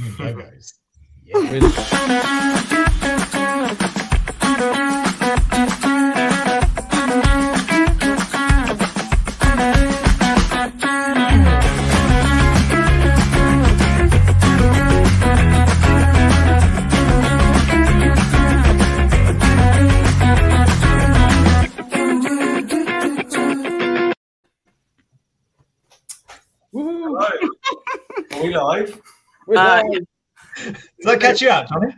Logos. Hello. Are we live? We're live. Did I catch you out, Johnny?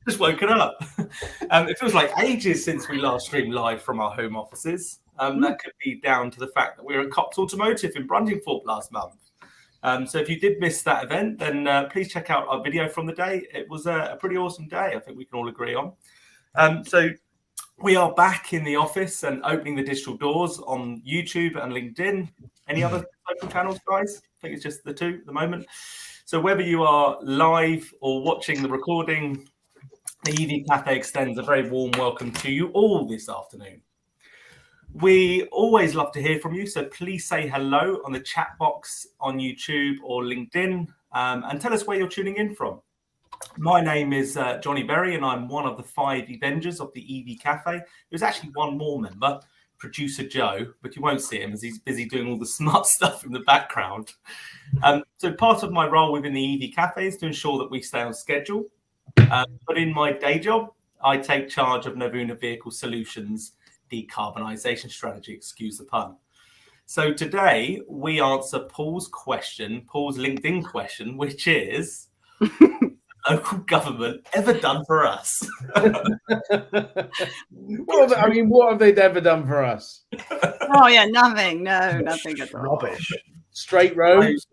Just woken up. It feels like ages since we last streamed live from our home offices. That could be down to the fact that we were at Cox Automotive in Brundingthorpe last month. So if you did miss that event, then please check out our video from the day. It was a pretty awesome day, I think we can all agree on. So we are back in the office and opening the digital doors on YouTube and LinkedIn. Any other social channels, guys? I think it's just the two at the moment. So whether you are live or watching the recording, the EV Cafe extends a very warm welcome to you all this afternoon. We always love to hear from you, so please say hello on the chat box on YouTube or LinkedIn, and tell us where you're tuning in from. My name is Johnny Berry, and I'm one of the 5 Avengers of the EV Cafe. There's actually one more member, producer Joe, but you won't see him as he's busy doing all the smart stuff in the background. So part of my role within the EV Cafe is to ensure that we stay on schedule. But in my day job, I take charge of Novuna Vehicle Solutions' decarbonisation strategy, excuse the pun. So today we answer Paul's LinkedIn question, which is, local government ever done for us? What have they ever done for us? Oh yeah, nothing. No, nothing at all. Rubbish. Straight roads.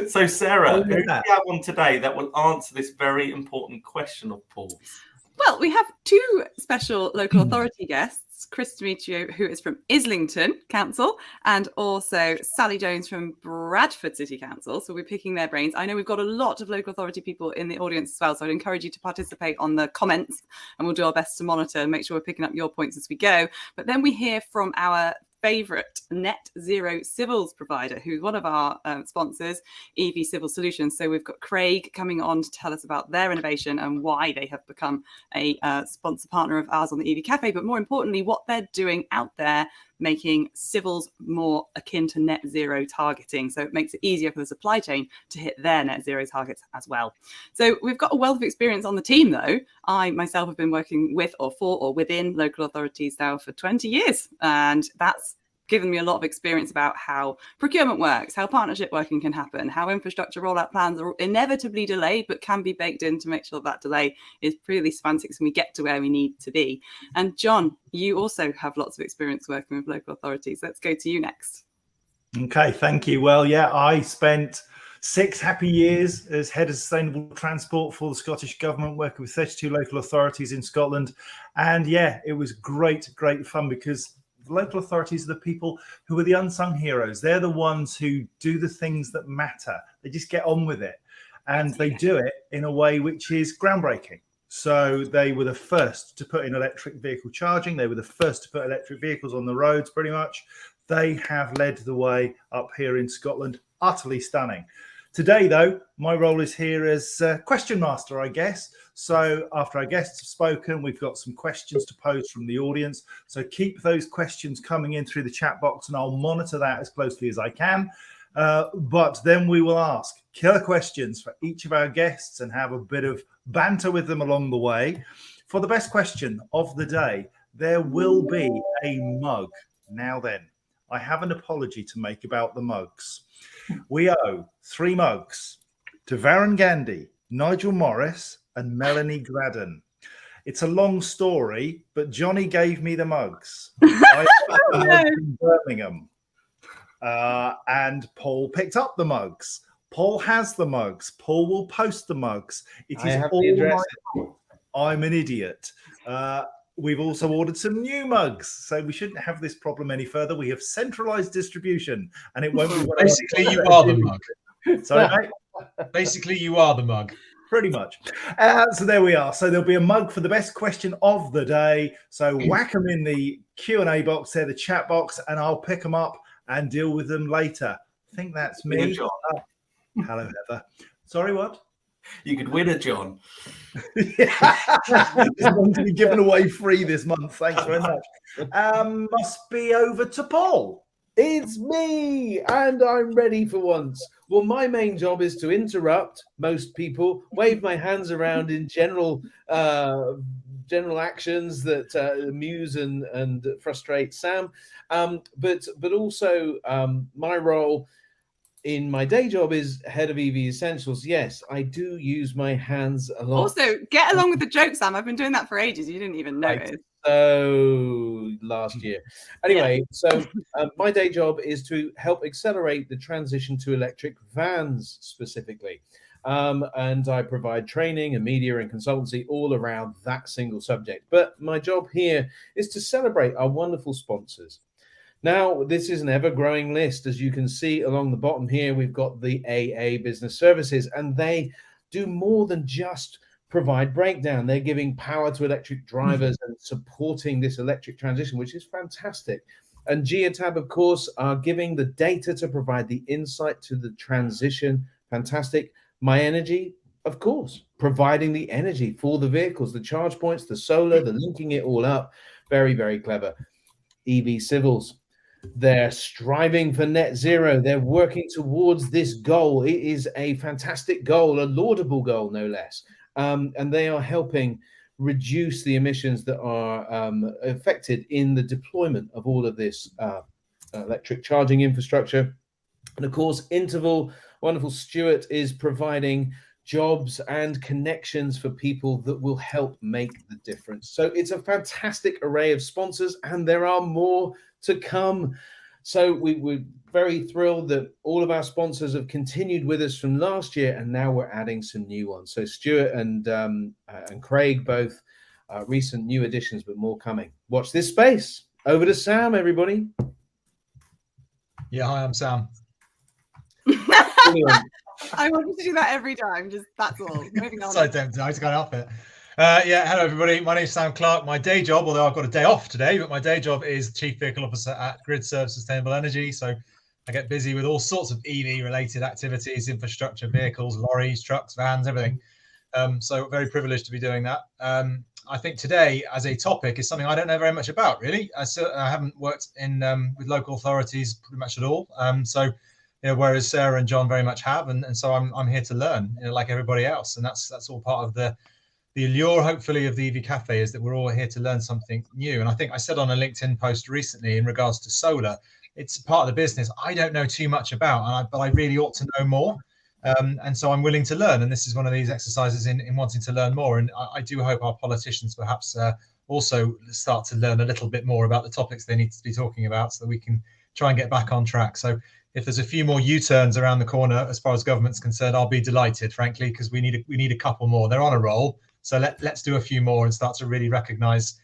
So Sarah, who do we have on today that will answer this very important question of Paul's? Well, we have 2 special local authority guests. Chris Demetrio, who is from Islington Council, and also Sally Jones from Bradford City Council. So we're picking their brains. I know we've got a lot of local authority people in the audience as well, so I'd encourage you to participate on the comments, and we'll do our best to monitor and make sure we're picking up your points as we go. But then we hear from our favourite net zero civils provider, who's one of our sponsors, EV Civil Solutions. So we've got Craig coming on to tell us about their innovation and why they have become a sponsor partner of ours on the EV Cafe, but more importantly, what they're doing out there making civils more akin to net zero targeting. So it makes it easier for the supply chain to hit their net zero targets as well. So we've got a wealth of experience on the team though. I myself have been working with or for or within local authorities now for 20 years. And that's given me a lot of experience about how procurement works, how partnership working can happen, how infrastructure rollout plans are inevitably delayed, but can be baked in to make sure that delay is purely semantics and we get to where we need to be. And John, you also have lots of experience working with local authorities. Let's go to you next. Okay, thank you. Well, yeah, I spent 6 happy years as head of sustainable transport for the Scottish Government, working with 32 local authorities in Scotland. And yeah, it was great fun, because the local authorities are the people who are the unsung heroes. They're the ones who do the things that matter. They just get on with it, and they do it in a way which is groundbreaking. So they were the first to put in electric vehicle charging. They were the first to put electric vehicles on the roads, pretty much. They have led the way up here in Scotland. Utterly stunning. Today, though, my role is here as question master, I guess. So after our guests have spoken, we've got some questions to pose from the audience. So keep those questions coming in through the chat box, and I'll monitor that as closely as I can. But then we will ask killer questions for each of our guests and have a bit of banter with them along the way. For the best question of the day, there will be a mug. Now then, I have an apology to make about the mugs. We owe 3 mugs to Varun Gandhi, Nigel Morris, and Melanie Gradden. It's a long story, but Johnny gave me the mugs. I got the mugs in Birmingham, and Paul picked up the mugs. Paul has the mugs. Paul will post the mugs. It is all my fault. I'm an idiot. We've also ordered some new mugs, so we shouldn't have this problem any further. We have centralized distribution, and it won't be what Basically, you are the mug. Sorry, mate? Basically, you are the mug. Pretty much. So there we are. So there'll be a mug for the best question of the day. So whack them in the Q&A box there, the chat box, and I'll pick them up and deal with them later. I think that's me. Hello, Heather. Sorry, what? You could win a John. It's going to be given away free this month. Thanks very much. Must be over to Paul. It's me, and I'm ready for once. Well, my main job is to interrupt most people, wave my hands around in general actions that amuse and frustrate Sam. But also my role in my day job is head of EV Essentials. Yes, I do use my hands a lot. Also, get along with the joke, Sam. I've been doing that for ages. You didn't even notice. So last year. Anyway, so my day job is to help accelerate the transition to electric vans specifically. And I provide training and media and consultancy all around that single subject. But my job here is to celebrate our wonderful sponsors. Now, this is an ever-growing list. As you can see along the bottom here, we've got the AA Business Services, and they do more than just provide breakdown. They're giving power to electric drivers and supporting this electric transition, which is fantastic. And Geotab, of course, are giving the data to provide the insight to the transition. Fantastic. My Energy, of course, providing the energy for the vehicles, the charge points, the solar, the linking it all up. Very, very clever. EV Civils, they're striving for net zero. They're working towards this goal. It is a fantastic goal, a laudable goal, no less. And they are helping reduce the emissions that are affected in the deployment of all of this electric charging infrastructure. And of course, Interval, wonderful Stuart, is providing jobs and connections for people that will help make the difference. So it's a fantastic array of sponsors, and there are more to come. So we're very thrilled that all of our sponsors have continued with us from last year, and now we're adding some new ones. So Stuart and Craig, both recent new additions, but more coming. Watch this space. Over to Sam, everybody. Yeah, hi, I'm Sam. I want you to do that every time. Just that's all. Moving on. So tempting. I just got off it. Yeah, hello everybody. My name's Sam Clark. My day job, although I've got a day off today, but my day job is Chief Vehicle Officer at Grid Serve Sustainable Energy. So I get busy with all sorts of EV related activities, infrastructure, vehicles, lorries, trucks, vans, everything. So very privileged to be doing that. I think today as a topic is something I don't know very much about, really. I haven't worked in with local authorities pretty much at all. So whereas Sarah and John very much have, and so I'm here to learn, like everybody else, and that's all part of the allure, hopefully, of the EV Cafe, is that we're all here to learn something new. And I think I said on a LinkedIn post recently in regards to solar, it's part of the business I don't know too much about, but I really ought to know more. And so I'm willing to learn. And this is one of these exercises in wanting to learn more. And I do hope our politicians perhaps also start to learn a little bit more about the topics they need to be talking about, so that we can try and get back on track. So if there's a few more U-turns around the corner as far as government's concerned, I'll be delighted, frankly, because we need a couple more. They're on a roll. So let's do a few more and start to really recognise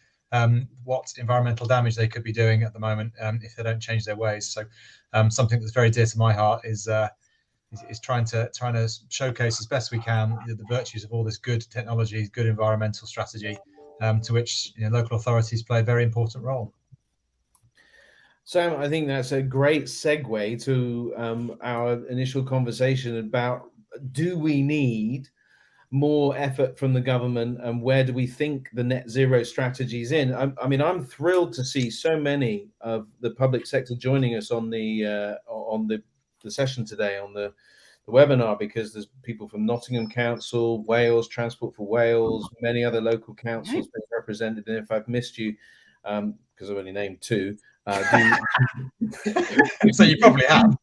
what environmental damage they could be doing at the moment if they don't change their ways. So something that's very dear to my heart is trying to showcase as best we can the virtues of all this good technology, good environmental strategy, to which local authorities play a very important role. Sam, I think that's a great segue to our initial conversation about, do we need more effort from the government, and where do we think the net zero strategy is in? I mean, I'm thrilled to see so many of the public sector joining us on the session today, on the webinar, because there's people from Nottingham Council, Wales, Transport for Wales, many other local councils being represented. And if I've missed you, because I've only named two, so you probably have.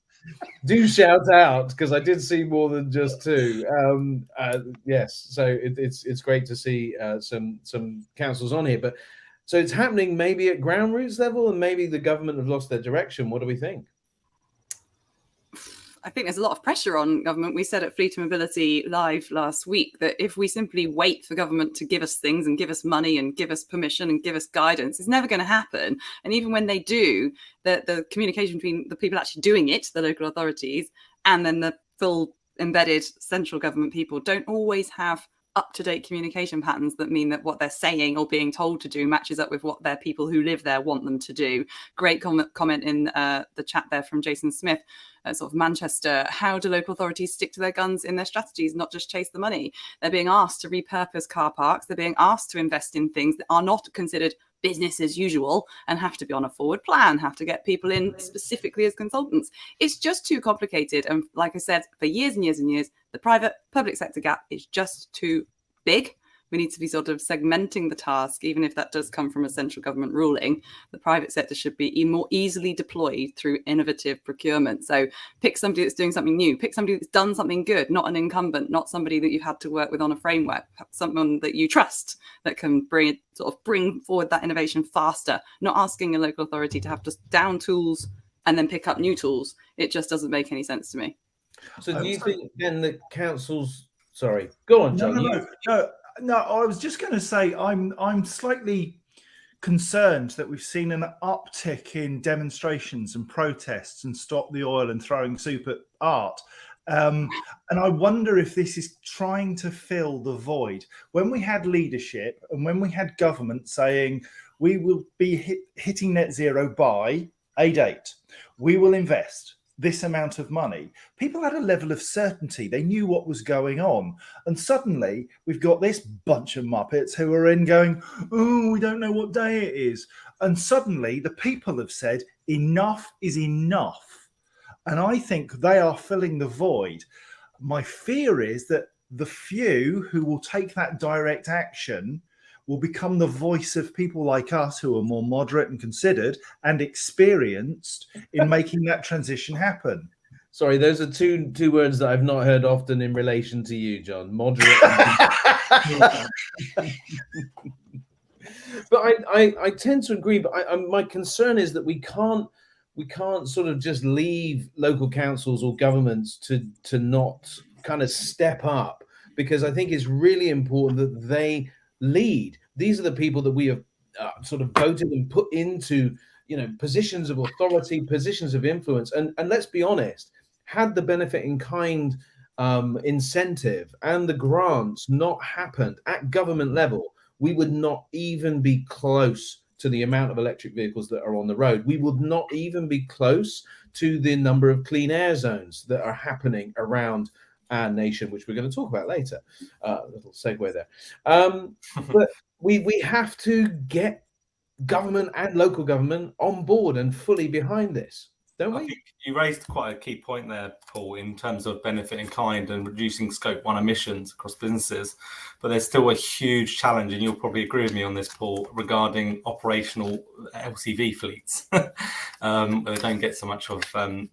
Do shout out, because I did see more than just two. Yes, so it's great to see some councils on here. But so it's happening maybe at ground roots level, and maybe the government have lost their direction. What do we think? I think there's a lot of pressure on government. We said at Fleet Mobility Live last week that if we simply wait for government to give us things and give us money and give us permission and give us guidance, it's never going to happen. And even when they do, the communication between the people actually doing it, the local authorities, and then the full embedded central government people don't always have up-to-date communication patterns that mean that what they're saying or being told to do matches up with what their people who live there want them to do. Great comment in the chat there from Jason Smith, sort of Manchester. How do local authorities stick to their guns in their strategies, not just chase the money? They're being asked to repurpose car parks. They're being asked to invest in things that are not considered business as usual and have to be on a forward plan, have to get people in specifically as consultants. It's just too complicated. And like I said, for years and years and years, the private public sector gap is just too big. We need to be sort of segmenting the task, even if that does come from a central government ruling. The private sector should be more easily deployed through innovative procurement. So pick somebody that's doing something new, pick somebody that's done something good, not an incumbent, not somebody that you've had to work with on a framework, someone that you trust that can bring forward that innovation faster, not asking a local authority to have to down tools and then pick up new tools. It just doesn't make any sense to me. So do you think then the councils, sorry, go on, John. No, I was just going to say I'm slightly concerned that we've seen an uptick in demonstrations and protests and stop the oil and throwing soup at art. And I wonder if this is trying to fill the void. When we had leadership and when we had government saying we will be hitting net zero by a date, we will invest this amount of money, people had a level of certainty. They knew what was going on. And suddenly we've got this bunch of Muppets who are in going, oh, we don't know what day it is. And suddenly the people have said enough is enough. And I think they are filling the void. My fear is that the few who will take that direct action will become the voice of people like us who are more moderate and considered and experienced in making that transition happen. Sorry, those are two words that I've not heard often in relation to you, John. Moderate. But I tend to agree. But my concern is that we can't sort of just leave local councils or governments to not kind of step up, because I think it's really important that they lead. These are the people that we have sort of voted and put into, positions of authority, positions of influence. And let's be honest, had the benefit in kind incentive and the grants not happened at government level, we would not even be close to the amount of electric vehicles that are on the road. We would not even be close to the number of clean air zones that are happening around our nation, which we're going to talk about later. Little segue there. But we have to get government and local government on board and fully behind this, don't we? I think you raised quite a key point there, Paul, in terms of benefit in kind and reducing Scope 1 emissions across businesses. But there's still a huge challenge, and you'll probably agree with me on this, Paul, regarding operational LCV fleets. They don't get so much of,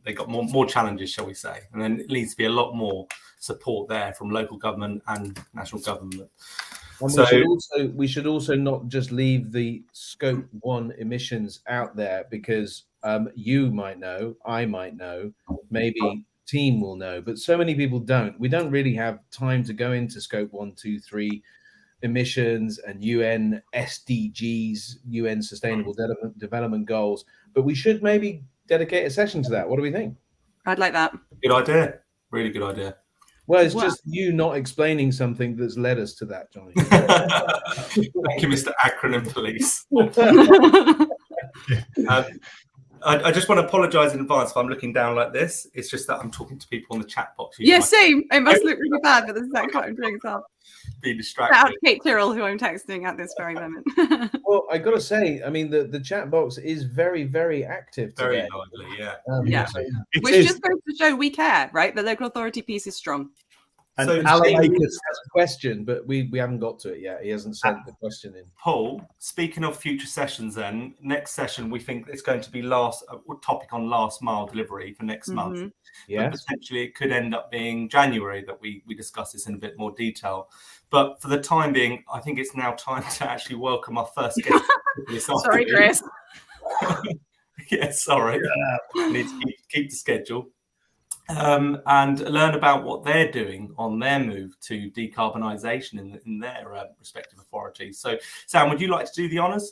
they've got more challenges, shall we say. And then it needs to be a lot more support there from local government and national government. And we should also not just leave the Scope 1 emissions out there, because you might know, I might know, maybe team will know, but so many people don't. We don't really have time to go into Scope 1, 2, 3 emissions and UN SDGs, UN Sustainable Development Goals, but we should maybe dedicate a session to that. What do we think? I'd like that. Good idea. Really good idea. Well, it's just you not explaining something that's led us to that, Johnny. Thank you, Mr. Acronym Police. I just want to apologise in advance if I'm looking down like this. It's just that I'm talking to people in the chat box. Yeah, same. It must look really bad, but this is exactly what I'm doing as well. Being distracted. Shout out to Kate Tyrrell, who I'm texting at this very moment. Well, I got to say, I mean, the chat box is very, very active today. Very lively, yeah. Yeah. Which just goes to show we care, right? The local authority piece is strong. And So Alan Has Akers, a question, but we haven't got to it yet. He hasn't sent the question in. Paul, speaking of future sessions then, next session we think it's going to be topic on last mile delivery for next month. Yeah. But potentially it could end up being January that we discuss this in a bit more detail. But for the time being, I think it's now time to actually welcome our first guest. Sorry, Chris. Yeah, sorry. I need to keep the schedule. And learn about what they're doing on their move to decarbonisation in their respective authorities. So, Sam, would you like to do the honours?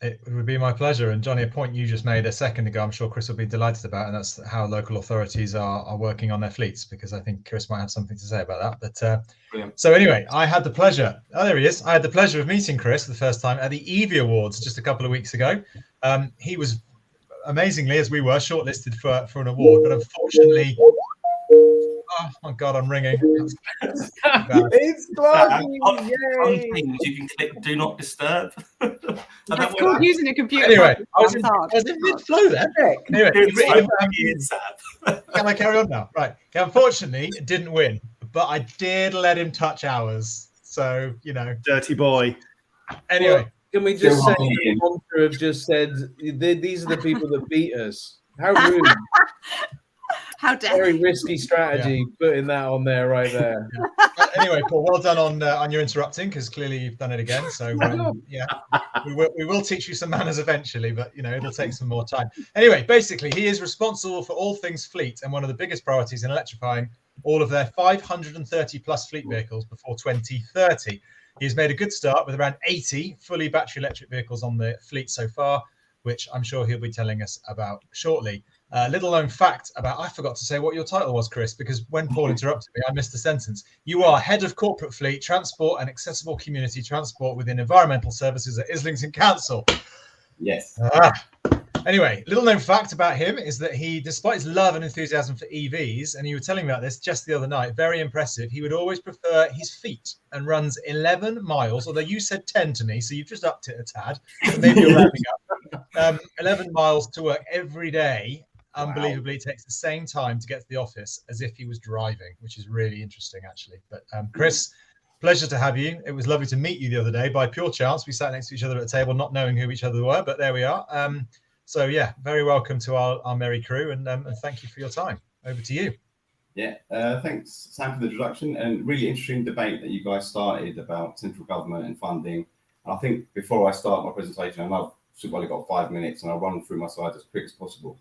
It would be my pleasure. And Johnny, a point you just made a second ago, I'm sure Chris will be delighted about, and that's how local authorities are working on their fleets, because I think Chris might have something to say about that. But so anyway, I had the pleasure. Oh, there he is. I had the pleasure of meeting Chris for the first time at the Evie Awards just a couple of weeks ago. He was amazingly, as we were, shortlisted for an award, but unfortunately. Oh my God, I'm ringing. It's Clarky! On things you can click "Do Not Disturb." It's called using a computer. Anyway, I was It's in mid-flow there. Anyway, can I carry on now? Right. Unfortunately, it didn't win, but I did let him touch ours. So, Dirty boy. Anyway. Well, can we just say the mantra have just said, these are the people that beat us? How rude. How dare Very risky strategy putting that on there right there. Anyway, Paul, well done on your interrupting, because clearly you've done it again. So we will teach you some manners eventually, but it'll take some more time. Anyway, basically, he is responsible for all things fleet and one of the biggest priorities in electrifying all of their 530 plus fleet vehicles before 2030. He has made a good start with around 80 fully battery electric vehicles on the fleet so far, which I'm sure he'll be telling us about shortly. Little known fact I forgot to say what your title was, Chris, because when Paul interrupted me, I missed the sentence. You are Head of Corporate Fleet, Transport and Accessible Community Transport within Environmental Services at Islington Council. Yes. Anyway, little known fact about him is that he, despite his love and enthusiasm for EVs, and you were telling me about this just the other night, very impressive, he would always prefer his feet and runs 11 miles, although you said 10 to me, so you've just upped it a tad. So maybe you're rounding up. 11 miles to work every day. Unbelievably, it takes the same time to get to the office as if he was driving, which is really interesting, actually. But Chris, pleasure to have you. It was lovely to meet you the other day. By pure chance, we sat next to each other at a table, not knowing who each other were, but there we are. So yeah, very welcome to our merry crew, and thank you for your time. Over to you. Yeah, thanks, Sam, for the introduction, and really interesting debate that you guys started about central government and funding. And I think before I start my presentation, I know I've only got 5 minutes, and I'll run through my slides as quick as possible.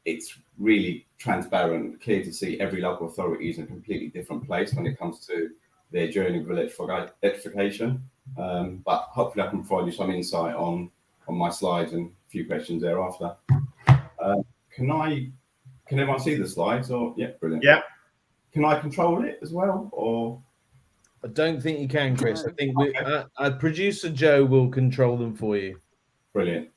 It's really transparent, clear to see every local authority is in a completely different place when it comes to their journey with electrification. But hopefully I can provide you some insight on my slides and a few questions thereafter. Can everyone see the slides? Or yeah, brilliant. Yeah. Can I control it as well, or? I don't think you can, Chris. I think producer Joe will control them for you. Brilliant.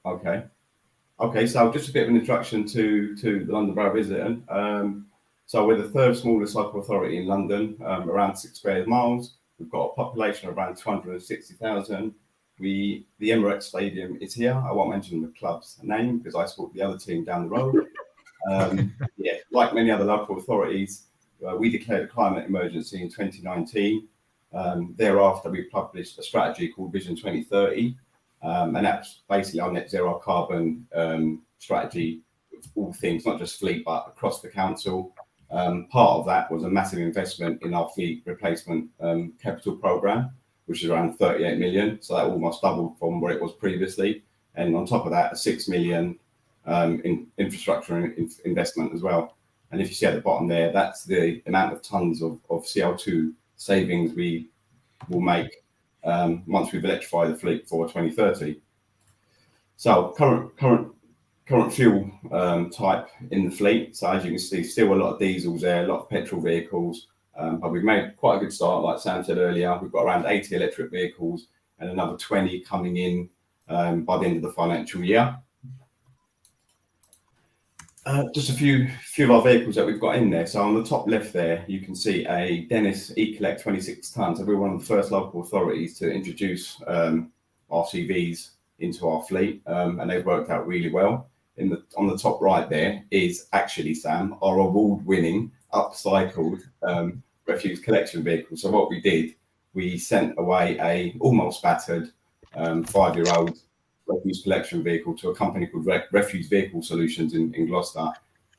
Okay, so just a bit of an introduction to the London Borough of Islington. So we're the third smallest local authority in London, around 6 square miles. We've got a population of around 260,000. The Emirates Stadium is here. I won't mention the club's name because I support the other team down the road. Like many other local authorities, we declared a climate emergency in 2019. Thereafter, we published a strategy called Vision 2030. And that's basically our net zero carbon strategy, all things, not just fleet, but across the council. Part of that was a massive investment in our fleet replacement capital programme, which is around 38 million. So that almost doubled from where it was previously. And on top of that, a 6 million in infrastructure investment as well. And if you see at the bottom there, that's the amount of tons of CO2 savings we will make once we've electrified the fleet for 2030. So current fuel type in the fleet. So as you can see, still a lot of diesels there, a lot of petrol vehicles, but we've made quite a good start. Like Sam said earlier, we've got around 80 electric vehicles and another 20 coming in by the end of the financial year. Just a few of our vehicles that we've got in there. So on the top left there, you can see a Dennis E-Collect 26 tonnes. So we're one of the first local authorities to introduce RCVs into our fleet, and they've worked out really well. On the top right there is actually, Sam, our award-winning upcycled refuse collection vehicle. So what we did, we sent away a almost battered 5-year-old refuse collection vehicle to a company called Refuse Vehicle Solutions in Gloucester,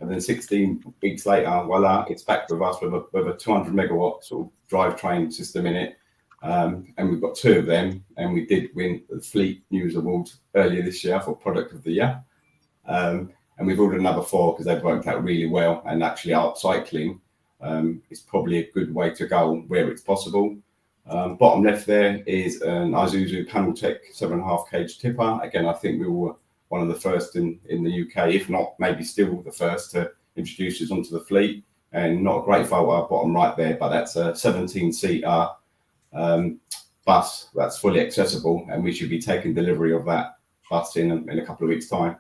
and then 16 weeks later, voila, it's back with us with a 200 megawatt sort of drivetrain system in it, and we've got 2 of them, and we did win the Fleet News Award earlier this year for Product of the Year, and we've ordered another 4 because they've worked out really well, and actually upcycling is probably a good way to go where it's possible. Bottom left there is an Isuzu Paneltech 7.5 kg tipper. Again, I think we were one of the first in the UK, if not maybe still the first to introduce this onto the fleet. And not a great photo bottom right there, but that's a 17-seater bus that's fully accessible, and we should be taking delivery of that bus in a couple of weeks' time.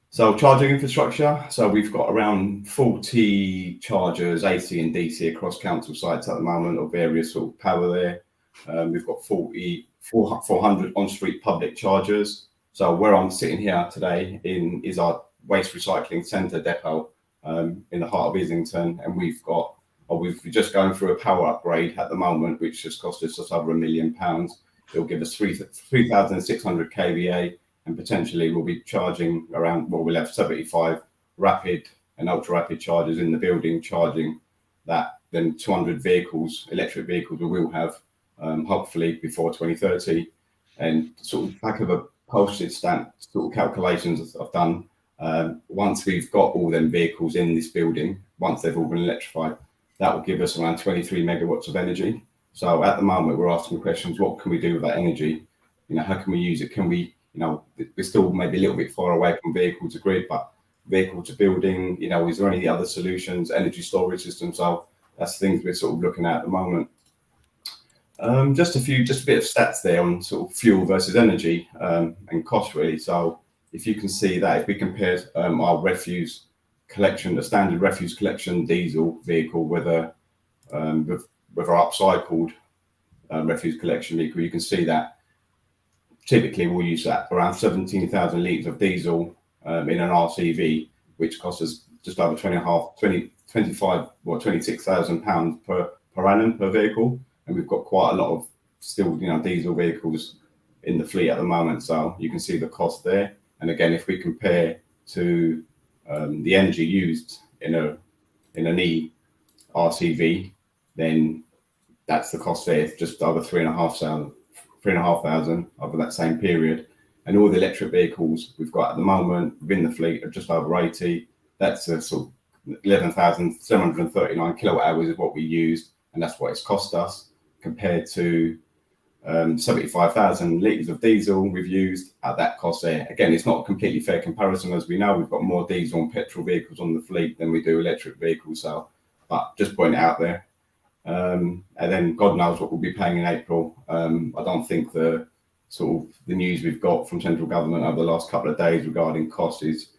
So charging infrastructure. So we've got around 40 chargers, AC and DC, across council sites at the moment of various sort of power there. We've got 400 on-street public chargers. So where I'm sitting here today is our waste recycling centre depot in the heart of Islington, and we're just going through a power upgrade at the moment, which has cost us just over £1 million. It'll give us 3,600 kVA. And potentially we'll be charging around, well, we'll have 75 rapid and ultra rapid chargers in the building charging that, then 200 vehicles, electric vehicles we will have, hopefully before 2030. And sort of back of a postage stamp sort of calculations I've done, once we've got all them vehicles in this building, once they've all been electrified, that will give us around 23 megawatts of energy. So at the moment we're asking questions, what can we do with that energy? You know, how can we use it? Can we, you know, we're still maybe a little bit far away from vehicle to grid, but vehicle to building, you know, is there any other solutions, energy storage systems? So that's things we're sort of looking at the moment. Just a bit of stats there on sort of fuel versus energy and cost really. So if you can see that, if we compare our refuse collection, the standard refuse collection diesel vehicle with our upcycled refuse collection vehicle, you can see that typically we'll use that around 17,000 litres of diesel in an RCV, which costs us just over £26,000 per annum per vehicle. And we've got quite a lot of still, you know, diesel vehicles in the fleet at the moment. So you can see the cost there. And again, if we compare to the energy used in an E RCV, then that's the cost there, just over 3,500 over that same period. And all the electric vehicles we've got at the moment within the fleet are just over 80. That's a sort of 11,739 kilowatt hours is what we used, and that's what it's cost us, compared to 75,000 litres of diesel we've used at that cost there. Again, it's not a completely fair comparison, as we know we've got more diesel and petrol vehicles on the fleet than we do electric vehicles. So, but just point it out there. And then God knows what we'll be paying in April. I don't think the news we've got from central government over the last couple of days regarding costs is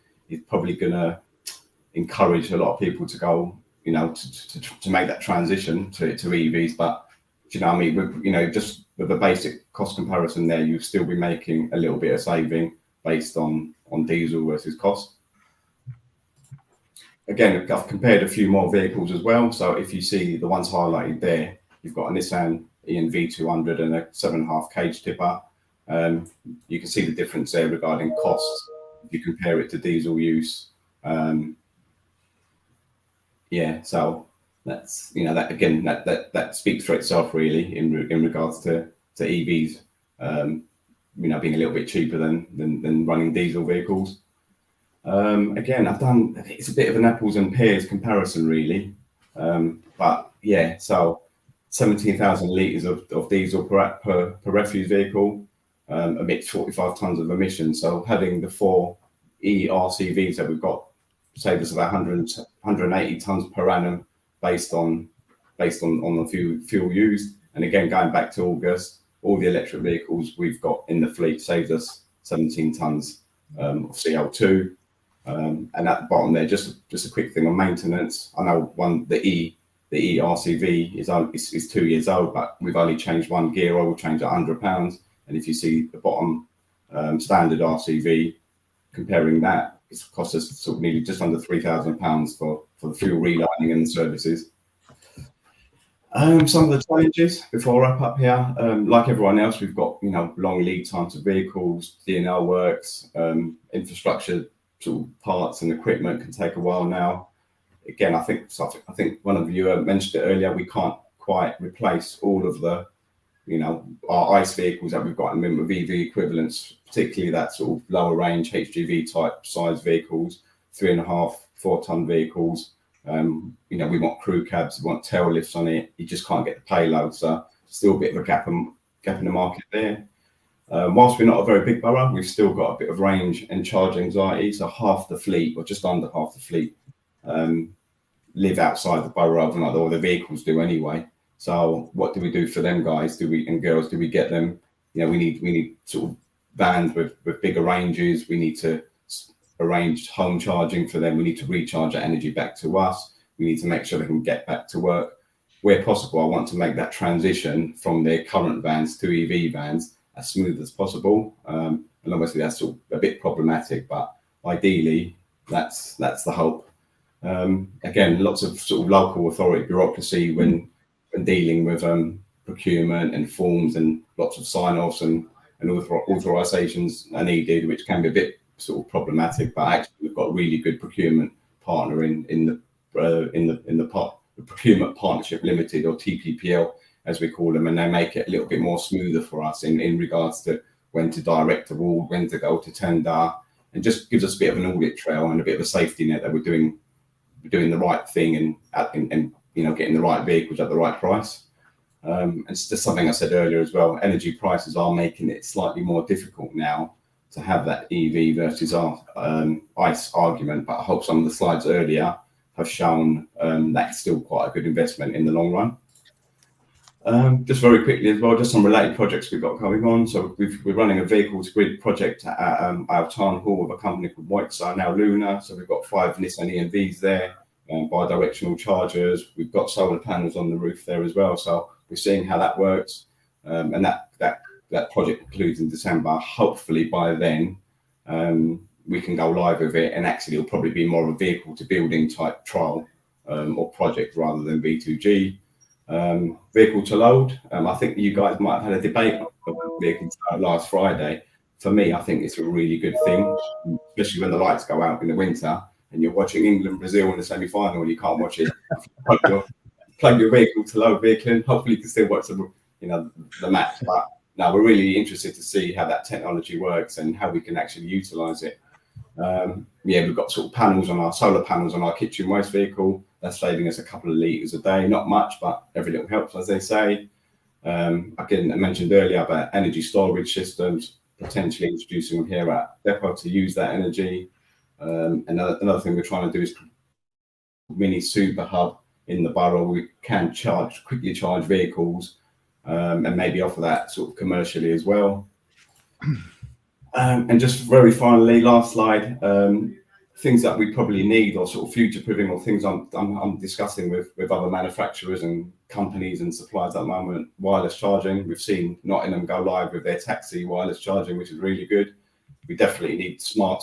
probably going to encourage a lot of people to go, you know, to make that transition to EVs. But you know, I mean, you know, just with a basic cost comparison there, you'll still be making a little bit of saving based on diesel versus cost. Again, I've compared a few more vehicles as well. So if you see the ones highlighted there, you've got a Nissan ENV200 and a 7.5 kg tipper. You can see the difference there regarding costs if you compare it to diesel use. Yeah, so that's, you know, that again, that speaks for itself really in regards to EVs, you know, being a little bit cheaper than running diesel vehicles. Again, it's a bit of an apples and pears comparison really, but yeah, so 17,000 litres of diesel per refuse vehicle emits 45 tonnes of emissions. So having the 4 ERCVs that we've got saved us about 180 tonnes per annum based on the fuel used. And again, going back to August, all the electric vehicles we've got in the fleet saved us 17 tonnes of CO2. And at the bottom there, just a quick thing on maintenance. I know the ERCV is 2 years old, but we've only changed one gear oil change at £100. And if you see the bottom standard RCV, comparing that, it's cost us sort of nearly just under £3,000 for the fuel relining and the services. Some of the challenges before I wrap up here, like everyone else, we've got, you know, long lead times of vehicles, DNL works, infrastructure sort of parts and equipment can take a while now. Again, I think one of you mentioned it earlier, we can't quite replace all of the, you know, our ICE vehicles that we've got in with EV equivalents, particularly that sort of lower range HGV type size vehicles, 3.5, 4 ton vehicles. You know, we want crew cabs, we want tail lifts on it. You just can't get the payload, so still a bit of a gap in the market there. Whilst we're not a very big borough, we've still got a bit of range and charge anxiety. So half the fleet, or just under half the fleet, live outside the borough, or the vehicles do anyway. So what do we do for them guys? And girls? Do we get them? You know, we need sort of vans with bigger ranges. We need to arrange home charging for them. We need to recharge that energy back to us. We need to make sure they can get back to work. Where possible, I want to make that transition from their current vans to EV vans as smooth as possible. And obviously that's sort of a bit problematic, but ideally that's the hope. Again, lots of sort of local authority bureaucracy when dealing with procurement and forms, and lots of sign-offs and authorizations are needed, which can be a bit sort of problematic. But actually, we've got a really good procurement partner in the Procurement Partnership Limited, or TPPL as we call them, and they make it a little bit more smoother for us in regards to when to direct award, when to go to tender, and just gives us a bit of an audit trail and a bit of a safety net that we're doing the right thing and you know, getting the right vehicles at the right price. And it's just something I said earlier as well. Energy prices are making it slightly more difficult now to have that EV versus ICE argument. But I hope some of the slides earlier have shown that's still quite a good investment in the long run. Just very quickly as well, just some related projects we've got going on. So we're running a vehicle to grid project at our town hall with a company called Moixa, now Luna. So we've got 5 Nissan EMVs there, bi-directional chargers. We've got solar panels on the roof there as well. So we're seeing how that works. And that project concludes in December. Hopefully by then we can go live with it, and actually it'll probably be more of a vehicle to building type trial or project rather than V2G. Vehicle to load. I think you guys might have had a debate on vehicle to load last Friday. For me, I think it's a really good thing, especially when the lights go out in the winter and you're watching England Brazil in the semi-final and you can't watch it. Plug your vehicle to load vehicle in. Hopefully you can still watch the match. But now we're really interested to see how that technology works and how we can actually utilize it. We've got sort of solar panels on our kitchen waste vehicle. That's saving us a couple of litres a day, not much, but every little helps, as they say. Again, I mentioned earlier about energy storage systems, potentially introducing them here at depot to use that energy. Another thing we're trying to do is mini super hub in the borough where we can quickly charge vehicles, and maybe offer that sort of commercially as well. And just very finally, last slide, things that we probably need, or sort of future-proofing, or things I'm discussing with other manufacturers and companies and suppliers at the moment. Wireless charging. We've seen Nottingham go live with their taxi wireless charging, which is really good. We definitely need smaller,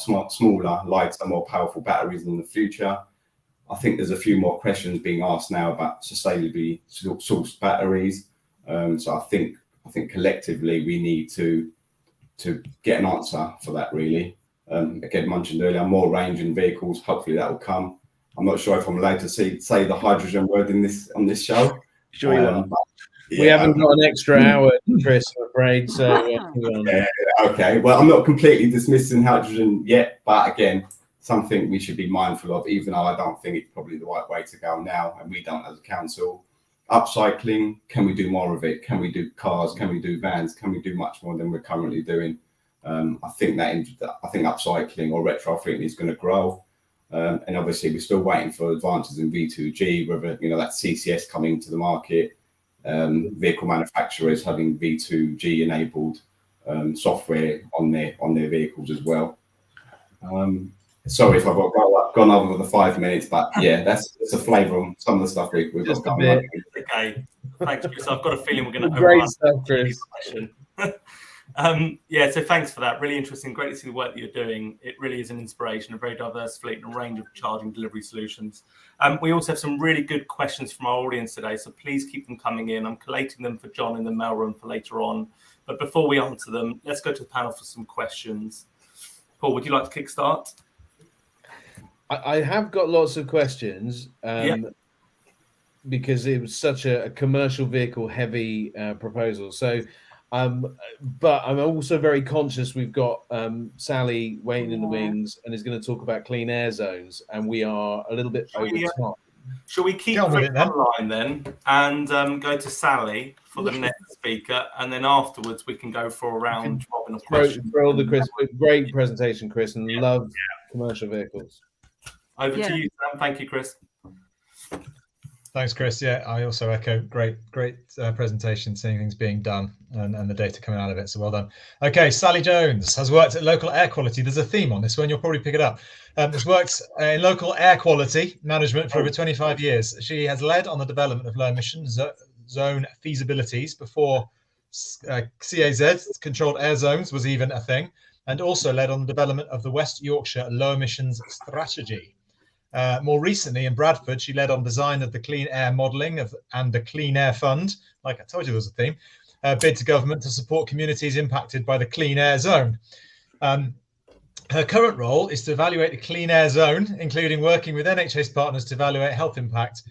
lighter, more powerful batteries in the future. I think there's a few more questions being asked now about sustainably sourced batteries. So I think collectively we need to get an answer for that, really. Again, mentioned earlier, more range in vehicles. Hopefully that will come. I'm not sure if I'm allowed to say the hydrogen word on this show. Sure you are. We haven't got an extra hour, Chris, I'm afraid. So okay. Well, I'm not completely dismissing hydrogen yet, but again, something we should be mindful of, even though I don't think it's probably the right way to go now, and we don't as a council. Upcycling, can we do more of it? Can we do cars? Can we do vans? Can we do much more than we're currently doing? I think upcycling or retrofitting is going to grow, and obviously we're still waiting for advances in V2G, whether that CCS coming to the market, vehicle manufacturers having V2G enabled software on their vehicles as well. Sorry if I've gone over the 5 minutes, but yeah, that's a flavour on some of the stuff we've got going on. Okay, thanks, Chris. I've got a feeling we're going to great overrun stuff, Chris. So thanks for that. Really interesting. Great to see the work that you're doing. It really is an inspiration, a very diverse fleet and a range of charging delivery solutions. We also have some really good questions from our audience today, so please keep them coming in. I'm collating them for John in the mail room for later on. But before we answer them, let's go to the panel for some questions. Paul, would you like to kickstart? I have got lots of questions because it was such a commercial vehicle heavy proposal. So, but I'm also very conscious we've got Sally waiting in the wings and is going to talk about clean air zones, and we are a little bit over time. Shall we keep Get on with Chris it then. online then and go to Sally for the next speaker, and then afterwards we can go for a round robin of questions. Throw the Chris. Great presentation, Chris, and love commercial vehicles. Over to you, Sam. Thank you, Chris. Thanks, Chris. Yeah, I also echo great presentation, seeing things being done and the data coming out of it. So well done. Okay, Sally Jones has worked at local air quality. There's a theme on this one. You'll probably pick it up. Has worked in local air quality management for over 25 years. She has led on the development of low emission zone feasibilities before CAZ, controlled air zones, was even a thing, and also led on the development of the West Yorkshire low emissions strategy. More recently in Bradford, she led on design of the clean air modelling and the Clean Air Fund, like I told you there was a theme, bid to government to support communities impacted by the clean air zone. Her current role is to evaluate the clean air zone, including working with NHS partners to evaluate health impact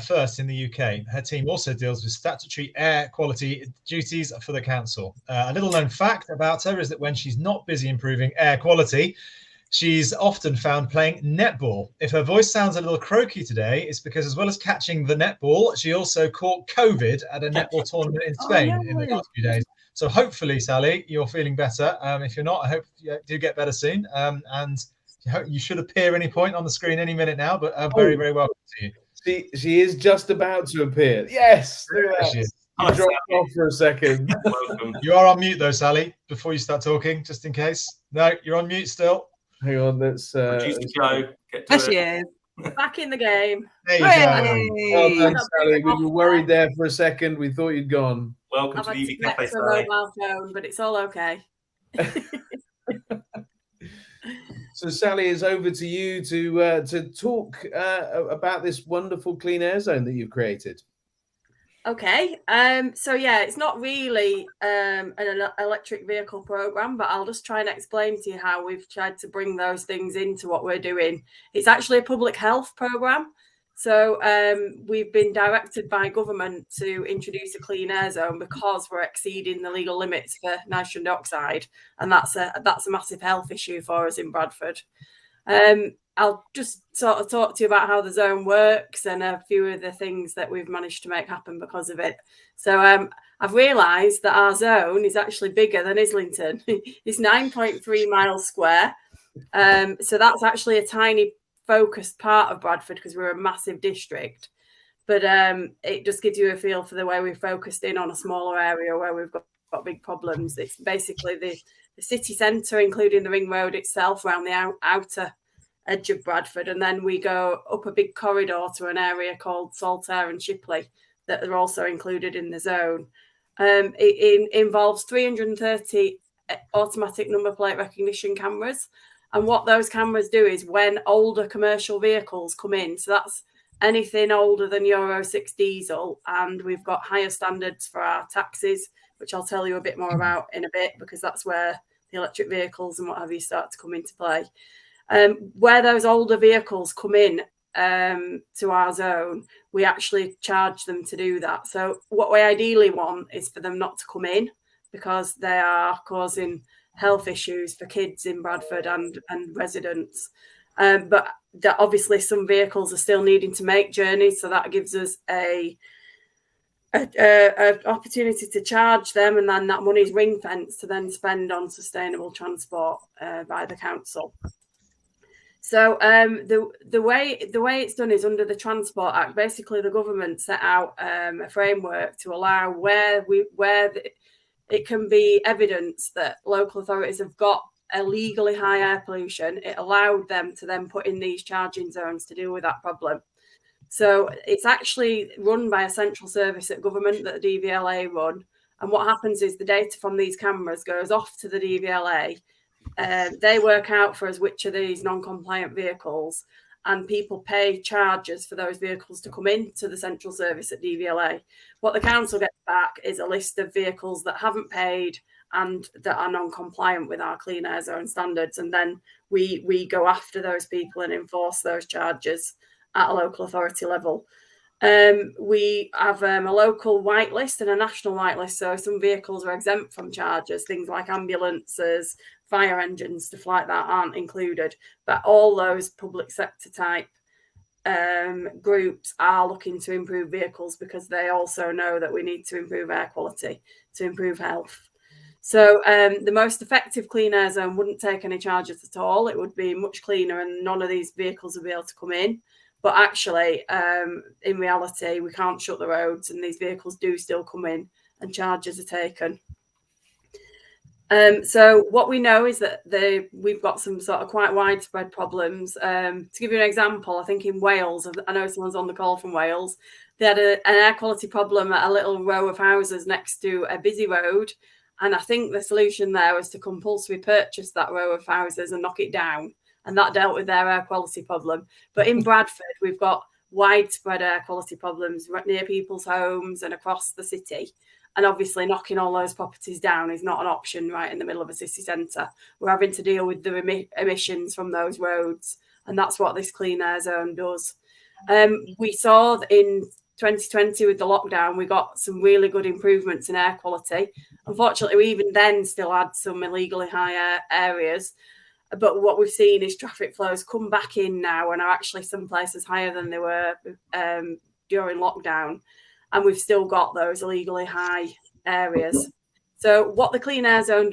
first in the UK. Her team also deals with statutory air quality duties for the council. A little known fact about her is that when she's not busy improving air quality, she's often found playing netball. If her voice sounds a little croaky today, it's because as well as catching the netball, she also caught COVID at a netball tournament in Spain in the last few days. So hopefully, Sally, you're feeling better. If you're not, I hope you do get better soon. And you should appear any point on the screen any minute now, but very, very welcome to you. She is just about to appear. Yes, look at that. You dropped off for a second. Welcome. You are on mute though, Sally, before you start talking, just in case. No, you're on mute still. Hang on, let's Producer Joe, get to There it. she is. Back in the game. There you Hooray! go. well done, Sally. We were worried there for a second. We thought you'd gone. Welcome I've to had the to EV connect Cafe, to a Sally. mobile phone, but it's all okay. So, Sally, it's over to you to talk about this wonderful clean air zone that you've created. Okay. So yeah, it's not really an electric vehicle program, but I'll just try and explain to you how we've tried to bring those things into what we're doing. It's actually a public health program. So we've been directed by government to introduce a clean air zone because we're exceeding the legal limits for nitrogen dioxide, and that's a massive health issue for us in Bradford. I'll just sort of talk to you about how the zone works and a few of the things that we've managed to make happen because of it. So I've realised that our zone is actually bigger than Islington. It's 9.3 miles square. So that's actually a tiny focused part of Bradford because we're a massive district. But it just gives you a feel for the way we've focused in on a smaller area where we've got big problems. It's basically the city centre, including the ring road itself, around the outer edge of Bradford, and then we go up a big corridor to an area called Saltaire and Shipley that are also included in the zone. It involves 330 automatic number plate recognition cameras, and what those cameras do is when older commercial vehicles come in, so that's anything older than Euro 6 diesel, and we've got higher standards for our taxis, which I'll tell you a bit more about in a bit because that's where the electric vehicles and what have you start to come into play. Where those older vehicles come in to our zone, we actually charge them to do that. So what we ideally want is for them not to come in because they are causing health issues for kids in Bradford and residents. But that obviously some vehicles are still needing to make journeys, so that gives us a opportunity to charge them, and then that money is ring fenced to then spend on sustainable transport by the council. So the way it's done is under the Transport Act. Basically, the government set out a framework to allow where it can be evidence that local authorities have got illegally high air pollution. It allowed them to then put in these charging zones to deal with that problem. So it's actually run by a central service at government that the DVLA run. And what happens is the data from these cameras goes off to the DVLA. They work out for us which are these non-compliant vehicles, and people pay charges for those vehicles to come into the central service at DVLA. What the council gets back is a list of vehicles that haven't paid and that are non-compliant with our clean air zone standards, and then we go after those people and enforce those charges at a local authority level. We have a local whitelist and a national whitelist, so some vehicles are exempt from charges, things like ambulances, fire engines, stuff like that aren't included, but all those public sector type groups are looking to improve vehicles because they also know that we need to improve air quality to improve health. So the most effective clean air zone wouldn't take any charges at all. It would be much cleaner and none of these vehicles would be able to come in. But actually, in reality, we can't shut the roads and these vehicles do still come in and charges are taken. So what we know is that we've got some sort of quite widespread problems. To give you an example, I think in Wales, I know someone's on the call from Wales, they had an air quality problem at a little row of houses next to a busy road. And I think the solution there was to compulsory purchase that row of houses and knock it down. And that dealt with their air quality problem. But in Bradford, we've got widespread air quality problems near people's homes and across the city. And obviously knocking all those properties down is not an option right in the middle of a city centre. We're having to deal with the emissions from those roads. And that's what this clean air zone does. We saw in 2020 with the lockdown, we got some really good improvements in air quality. Unfortunately, we even then still had some illegally high areas. But what we've seen is traffic flows come back in now and are actually some places higher than they were during lockdown. And we've still got those illegally high areas. So what the Clean Air Zone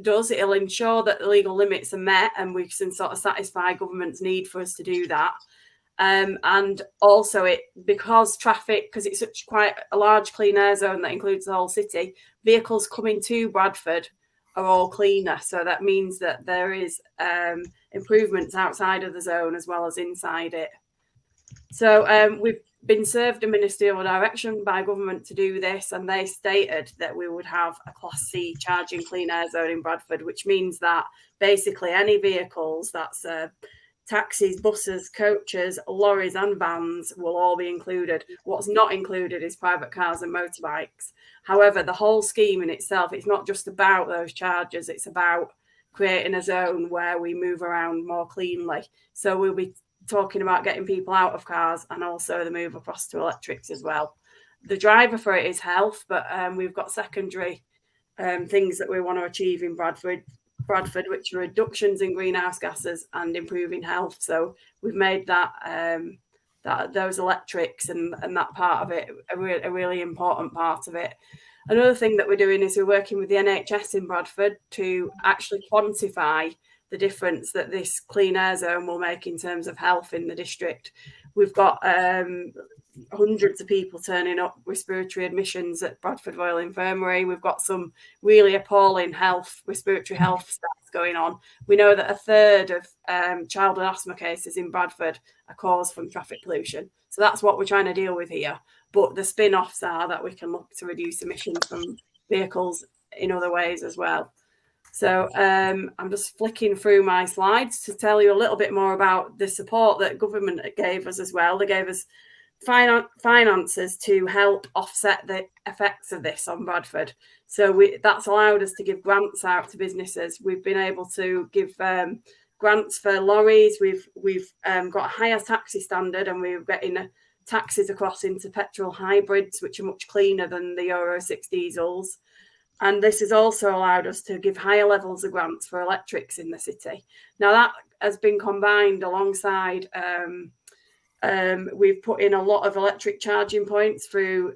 does, it'll ensure that the legal limits are met and we can sort of satisfy government's need for us to do that. And also because it's such quite a large clean air zone that includes the whole city, vehicles coming to Bradford are all cleaner. So that means that there is improvements outside of the zone as well as inside it. So we've been served a ministerial direction by government to do this, and they stated that we would have a Class C charging clean air zone in Bradford, which means that basically any vehicles, that's taxis, buses, coaches, lorries and vans will all be included. What's not included is private cars and motorbikes. However, the whole scheme in itself, it's not just about those charges, it's about creating a zone where we move around more cleanly. So we'll be talking about getting people out of cars and also the move across to electrics as well. The driver for it is health, but we've got secondary things that we want to achieve in Bradford, which are reductions in greenhouse gases and improving health. So we've made that those electrics and that part of it a really important part of it. Another thing that we're doing is we're working with the NHS in Bradford to actually quantify the difference that this clean air zone will make in terms of health in the district. We've got hundreds of people turning up respiratory admissions at Bradford Royal Infirmary. We've got some really appalling respiratory health stats going on. We know that a third of childhood asthma cases in Bradford are caused from traffic pollution. So that's what we're trying to deal with here. But the spin-offs are that we can look to reduce emissions from vehicles in other ways as well. So I'm just flicking through my slides to tell you a little bit more about the support that government gave us as well. They gave us finances to help offset the effects of this on Bradford. So that's allowed us to give grants out to businesses. We've been able to give grants for lorries. We've got a higher taxi standard, and we're getting taxis across into petrol hybrids, which are much cleaner than the Euro 6 diesels. And this has also allowed us to give higher levels of grants for electrics in the city. Now that has been combined alongside, we've put in a lot of electric charging points through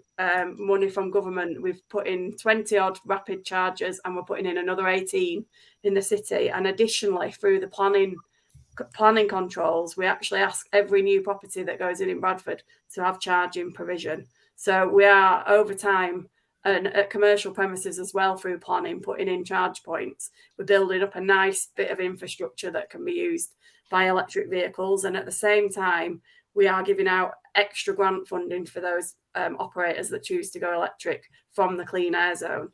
money from government. We've put in 20 odd rapid chargers and we're putting in another 18 in the city. And additionally, through the planning controls, we actually ask every new property that goes in Bradford to have charging provision. So we are over time, and at commercial premises as well through planning, putting in charge points. We're building up a nice bit of infrastructure that can be used by electric vehicles. And at the same time, we are giving out extra grant funding for those operators that choose to go electric from the Clean Air Zone.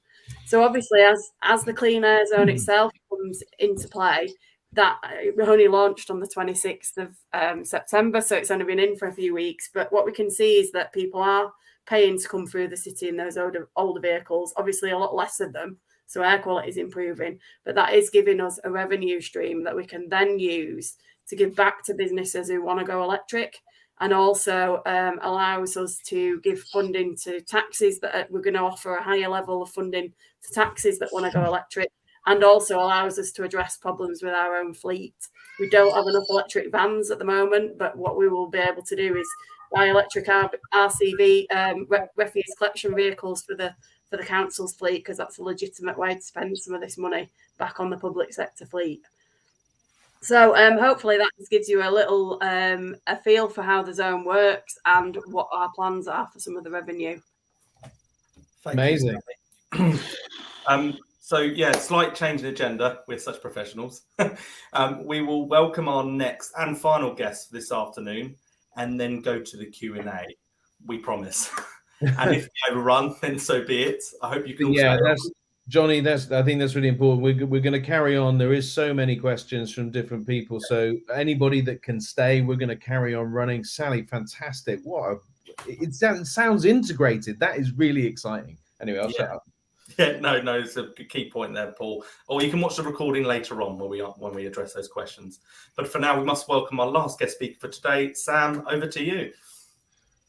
So obviously, as the Clean Air Zone itself comes into play, that only launched on the 26th of September, so it's only been in for a few weeks. But what we can see is that people are paying to come through the city in those older vehicles, obviously a lot less of them, so air quality is improving, but that is giving us a revenue stream that we can then use to give back to businesses who want to go electric, and also allows us to give funding to taxis that we're going to offer a higher level of funding to taxis that want to go electric, and also allows us to address problems with our own fleet We don't have enough electric vans at the moment, but what we will be able to do is buy electric RCV refuse collection vehicles for the council's fleet, because that's a legitimate way to spend some of this money back on the public sector fleet. So hopefully that just gives you a little a feel for how the zone works and what our plans are for some of the revenue. Amazing. So yeah, slight change in agenda. We're such professionals. We will welcome our next and final guest this afternoon, and then go to the Q&A. We promise. And if we overrun, then so be it. I hope you can. Johnny, I think that's really important. We're going to carry on. There is so many questions from different people. So anybody that can stay, we're going to carry on running. Sally, fantastic. It sounds integrated. That is really exciting. Anyway, I'll shut up. Yeah, no, it's a key point there, Paul. Or you can watch the recording later on when we address those questions. But for now, we must welcome our last guest speaker for today. Sam, over to you.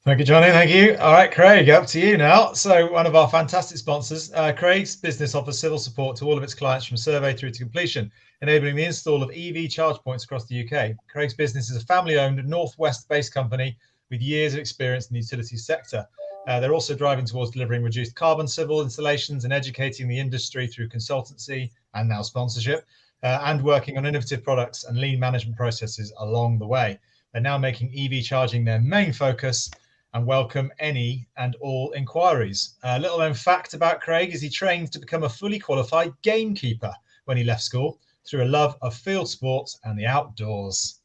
Thank you, Johnny. Thank you. All right, Craig, up to you now. So one of our fantastic sponsors, Craig's business offers civil support to all of its clients from survey through to completion, enabling the install of EV charge points across the UK. Craig's business is a family-owned, northwest-based company with years of experience in the utilities sector. They're also driving towards delivering reduced carbon civil installations and educating the industry through consultancy and now sponsorship, and working on innovative products and lean management processes along the way. They're now making EV charging their main focus and welcome any and all inquiries. A little known fact about Craig is he trained to become a fully qualified gamekeeper when he left school through a love of field sports and the outdoors.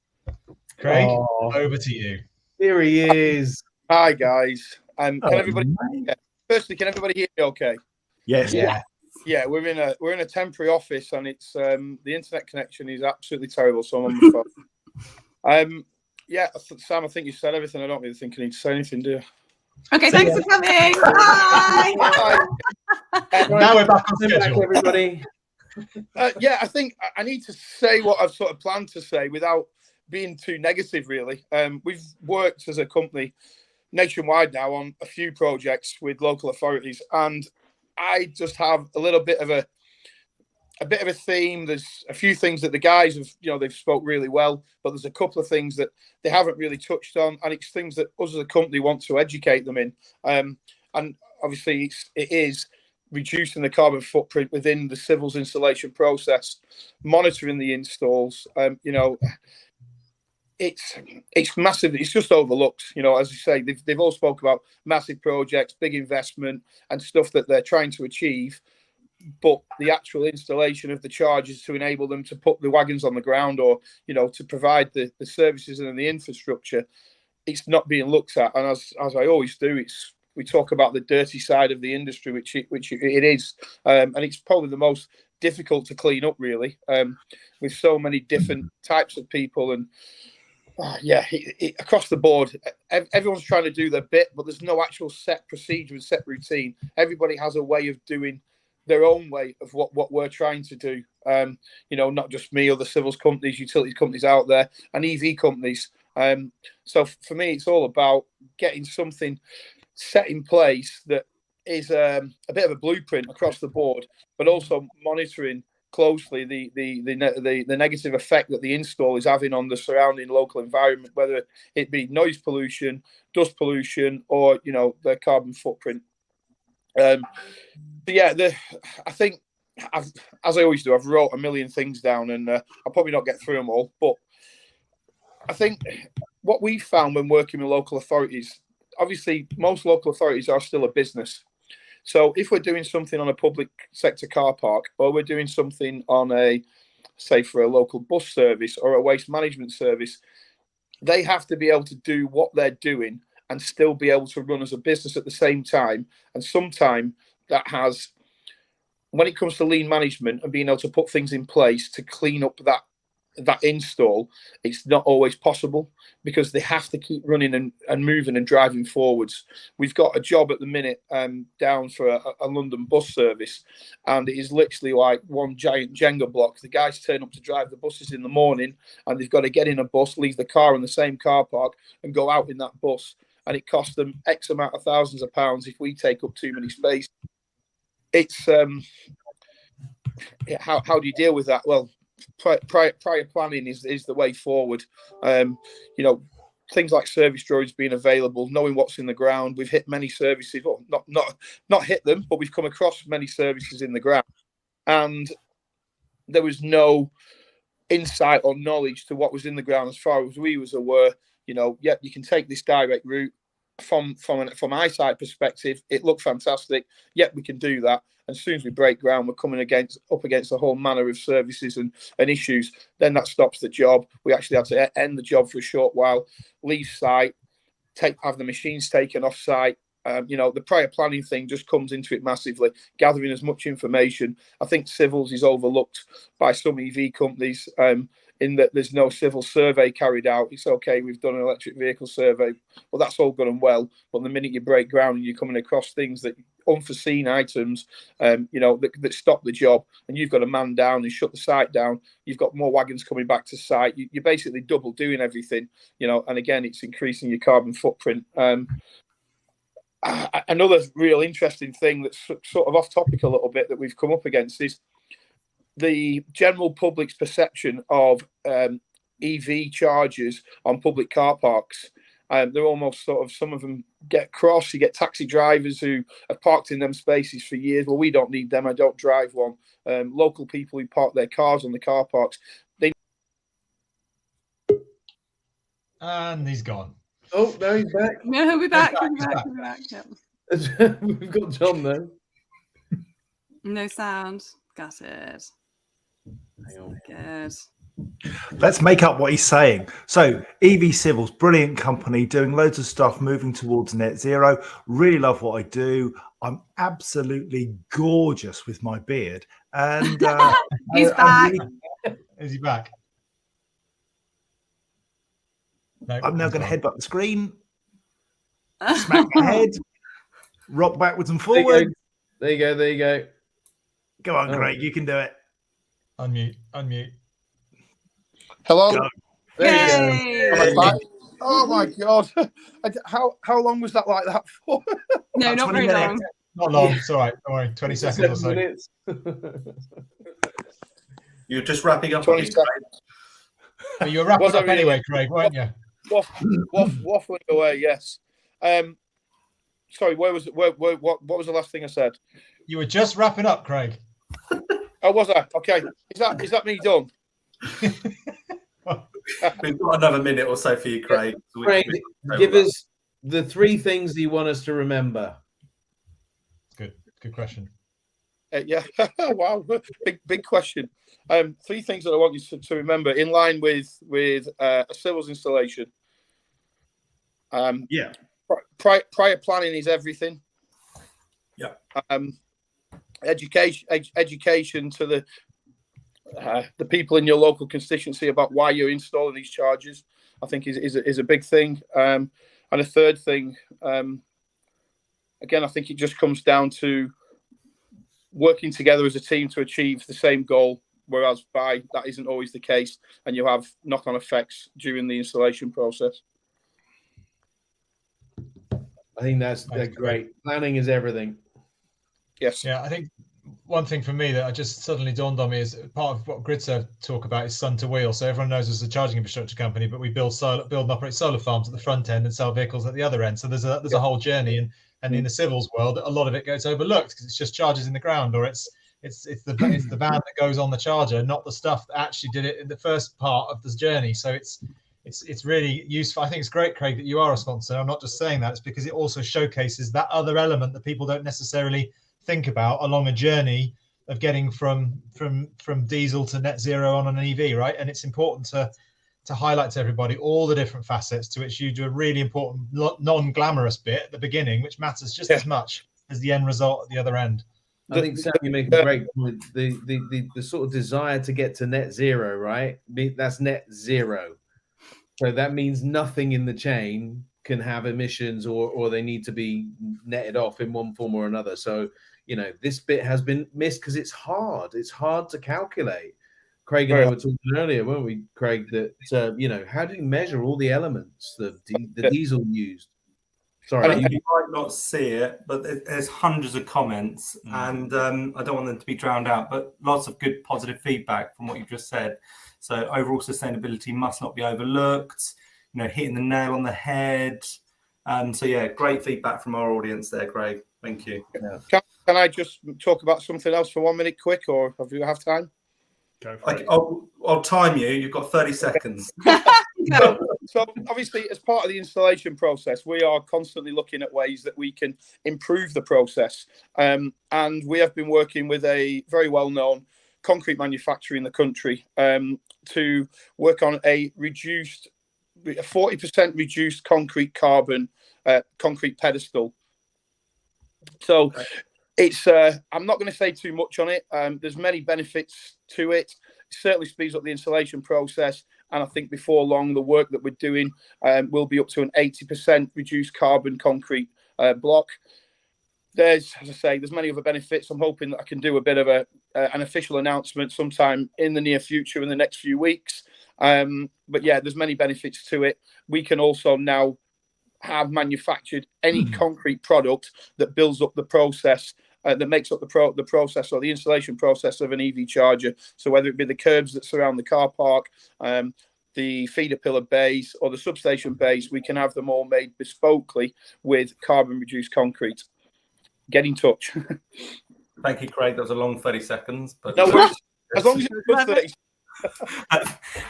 Craig, over to you. Here he is. Hi, guys. Can everybody? Firstly, can everybody hear me? Okay. Yes. Yeah. We're in a temporary office, and it's the internet connection is absolutely terrible. So I'm on the phone. Yeah, Sam, I think you said everything. I don't really think I need to say anything, do you? Okay, thanks for coming. Bye. Now we're back on schedule. Everybody. I think I need to say what I've sort of planned to say without being too negative, really. We've worked as a company nationwide now on a few projects with local authorities, and I just have a little bit of a theme. There's a few things that the guys have, they've spoke really well, but there's a couple of things that they haven't really touched on, and it's things that us as a company want to educate them in. And obviously it is reducing the carbon footprint within the civils installation process, monitoring the installs. It's massive. It's just overlooked. As you say, they've all spoke about massive projects, big investment, and stuff that they're trying to achieve. But the actual installation of the chargers to enable them to put the wagons on the ground, or to provide the services and the infrastructure, it's not being looked at. And as I always do, we talk about the dirty side of the industry, which it is, and it's probably the most difficult to clean up, really, with so many different types of people. And across the board, everyone's trying to do their bit, but there's no actual set procedure and set routine. Everybody has a way of doing their own way of what we're trying to do. Not just me, other civils companies, utilities companies out there, and EV companies. So for me, it's all about getting something set in place that is a bit of a blueprint across the board, but also monitoring closely the negative effect that the install is having on the surrounding local environment, whether it be noise pollution, dust pollution, or the carbon footprint. I think, as I always do, I've wrote a million things down, and I'll probably not get through them all. But I think what we found when working with local authorities, obviously, most local authorities are still a business. So if we're doing something on a public sector car park, or we're doing something on for a local bus service or a waste management service, they have to be able to do what they're doing and still be able to run as a business at the same time. And sometimes that has, when it comes to lean management and being able to put things in place to clean up that install, it's not always possible, because they have to keep running and moving and driving forwards. We've got a job at the minute down for a London bus service, and it is literally like one giant Jenga block. The guys turn up to drive the buses in the morning, and they've got to get in a bus, leave the car in the same car park, and go out in that bus. And it costs them X amount of thousands of pounds if we take up too many space. It's how do you deal with that? Well, prior planning is the way forward. Things like service droids being available, knowing what's in the ground. We've hit many services, well, not hit them, but we've come across many services in the ground, and there was no insight or knowledge to what was in the ground as far as we was aware. You can take this direct route from eyesight perspective. It looked fantastic. Yep, we can do that. And as soon as we break ground, we're coming up against a whole manner of services and issues. Then that stops the job. We actually had to end the job for a short while, leave site, have the machines taken off site. The prior planning thing just comes into it massively, gathering as much information. I think civils is overlooked by some EV companies in that there's no civil survey carried out. It's okay, we've done an electric vehicle survey. Well, that's all good and well. But the minute you break ground and you're coming across things that unforeseen items, that stop the job, and you've got to man down and shut the site down, you've got more wagons coming back to site. You're basically double doing everything, and again, it's increasing your carbon footprint. Another real interesting thing that's sort of off topic a little bit that we've come up against is the general public's perception of EV chargers on public car parks. They're almost sort of, some of them get cross. You get taxi drivers who have parked in them spaces for years. Well, we don't need them. I don't drive one. Local people who park their cars on the car parks. And he's gone. Oh, no, he's back. No, he'll be back. He'll be back. Yep. We've got John though. No sound. Got it. Hang on. Good. Let's make up what he's saying. So, EV Civils, brilliant company, doing loads of stuff, moving towards net zero. Really love what I do. I'm absolutely gorgeous with my beard. And He's back. Is he back? No, I'm now he's going to gone. headbutt the screen, smack my head, rock backwards and forward. There you go. Go on, Oh. Craig, you can do it. Unmute. Hello. Go. There you Yay! Am I back? Oh my God! How long was that like that for? No, About not 20 very long. minutes. Not long. It's all right. Don't worry. 20 seconds or 7 so. minutes. You're just wrapping up. 20 again, seconds. But you were wrapping Was I up really? anyway, Craig, weren't you? Waffling away. Yes. Sorry. Where was it? What was the last thing I said? You were just wrapping up, Craig. Oh, was I? Okay. Is that me done? We've got another minute or so for you, Craig. So Craig, give us the 3 things you want us to remember. Good question. Yeah. Wow. Big question. 3 things that I want you to remember in line with a civils installation. Yeah. Prior planning is everything. Yeah. Education to the people in your local constituency about why you're installing these chargers, I think is a big thing. And a third thing, again, I think it just comes down to working together as a team to achieve the same goal, whereas that isn't always the case, and you have knock-on effects during the installation process. I think that's great. Planning is everything. Yes. Yeah, I think one thing for me that just suddenly dawned on me is part of what GridServe talk about is sun to wheel. So everyone knows us as a charging infrastructure company, but we build and operate solar farms at the front end and sell vehicles at the other end. So there's a whole journey, and in the civils world, a lot of it gets overlooked because it's just chargers in the ground, or it's the van that goes on the charger, not the stuff that actually did it in the first part of this journey. So it's really useful. I think it's great, Craig, that you are a sponsor. I'm not just saying that; it's because it also showcases that other element that people don't necessarily think about along a journey of getting from diesel to net zero on an EV, right? And it's important to highlight to everybody all the different facets to which you do a really important non-glamorous bit at the beginning, which matters just as much as the end result at the other end. I think, Sam, you make a great point. The sort of desire to get to net zero, right? That's net zero. So that means nothing in the chain can have emissions or they need to be netted off in one form or another. So, this bit has been missed because it's hard. It's hard to calculate. Craig and I were talking earlier, weren't we, Craig, that, how do you measure all the elements, the diesel used? Sorry. You might not see it, but there's hundreds of comments, and I don't want them to be drowned out, but lots of good positive feedback from what you just said. So overall sustainability must not be overlooked, hitting the nail on the head. So yeah, great feedback from our audience there, Craig. Thank you. Can I just talk about something else for 1 minute quick, or have you have time? Go for it. I'll time you. You've got 30 seconds. So obviously, as part of the installation process, we are constantly looking at ways that we can improve the process. And we have been working with a very well-known concrete manufacturer in the country to work on a 40% reduced concrete carbon concrete pedestal. So it's I'm not going to say too much on it. There's many benefits to it. It certainly speeds up the installation process. And I think before long, the work that we're doing will be up to an 80% reduced carbon concrete block. There's, as I say, there's many other benefits. I'm hoping that I can do a bit of an official announcement sometime in the near future, in the next few weeks. But yeah, there's many benefits to it. We can also now have manufactured any concrete product that builds up the process, that makes up the process or the installation process of an EV charger. So whether it be the curbs that surround the car park, the feeder pillar base or the substation base, we can have them all made bespokely with carbon reduced concrete. Get in touch. Thank you, Craig. That was a long 30 seconds. But no, as long as it's 30.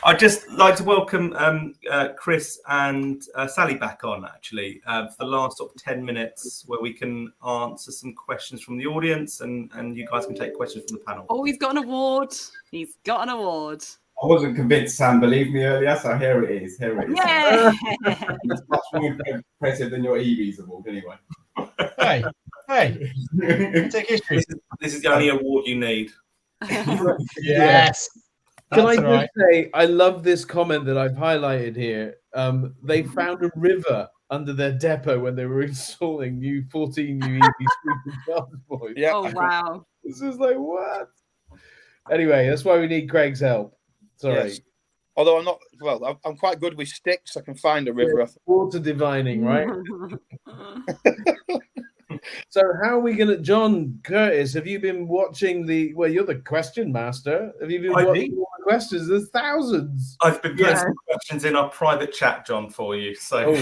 I'd just like to welcome Chris and Sally back on, actually, for the last sort of 10 minutes where we can answer some questions from the audience and you guys can take questions from the panel. Oh, he's got an award. He's got an award. I wasn't convinced Sam believed me earlier, so here it is. Yeah. It's much more impressive than your EVs award, anyway. Hey, take history. This is the only award you need. Yes. Can I just say, I love this comment that I've highlighted here. They found a river under their depot when they were installing 14 new EV charge points. Yeah. Oh, wow. This is like, what? Anyway, that's why we need Craig's help. Sorry. Yes. Although I'm quite good with sticks. I can find a river. Water divining, right? So how are we going to, John Curtis, have you been watching you're the question master. Have you been watching all the questions? There's thousands. I've been putting some questions in our private chat, John, for you. So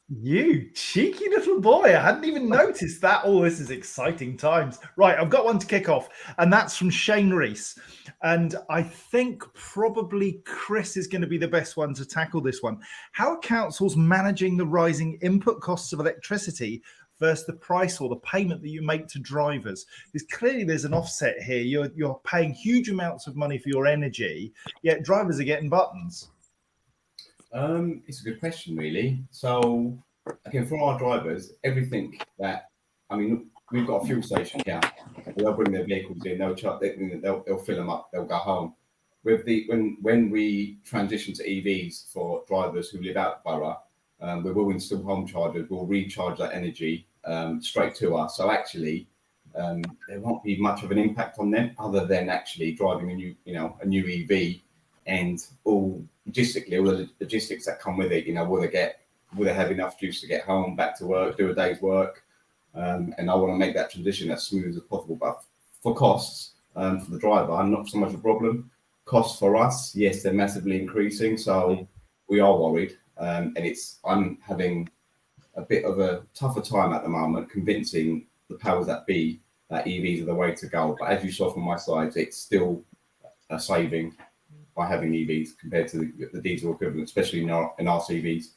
You cheeky little boy. I hadn't even noticed that. Oh, this is exciting times. Right, I've got one to kick off, and that's from Shane Rees. And I think probably Chris is going to be the best one to tackle this one. How are councils managing the rising input costs of electricity versus the price or the payment that you make to drivers? Because clearly there's an offset here. You're paying huge amounts of money for your energy, yet drivers are getting buttons. It's a good question, really. So, again, for our drivers, everything that, we've got a fuel station here. They'll bring their vehicles in, they'll fill them up, they'll go home. When we transition to EVs for drivers who live out borough, we will install home chargers, we'll recharge that energy straight to us. So actually, there won't be much of an impact on them other than actually driving a new EV and all the logistics that come with it. Will they have enough juice to get home, back to work, do a day's work? And I want to make that transition as smooth as possible. But for costs, for the driver, not so much a problem. Costs for us, yes, they're massively increasing. So we are worried. And I'm having a bit of a tougher time at the moment convincing the powers that be that EVs are the way to go. But as you saw from my slides, it's still a saving by having EVs compared to the diesel equivalent, especially in RCVs.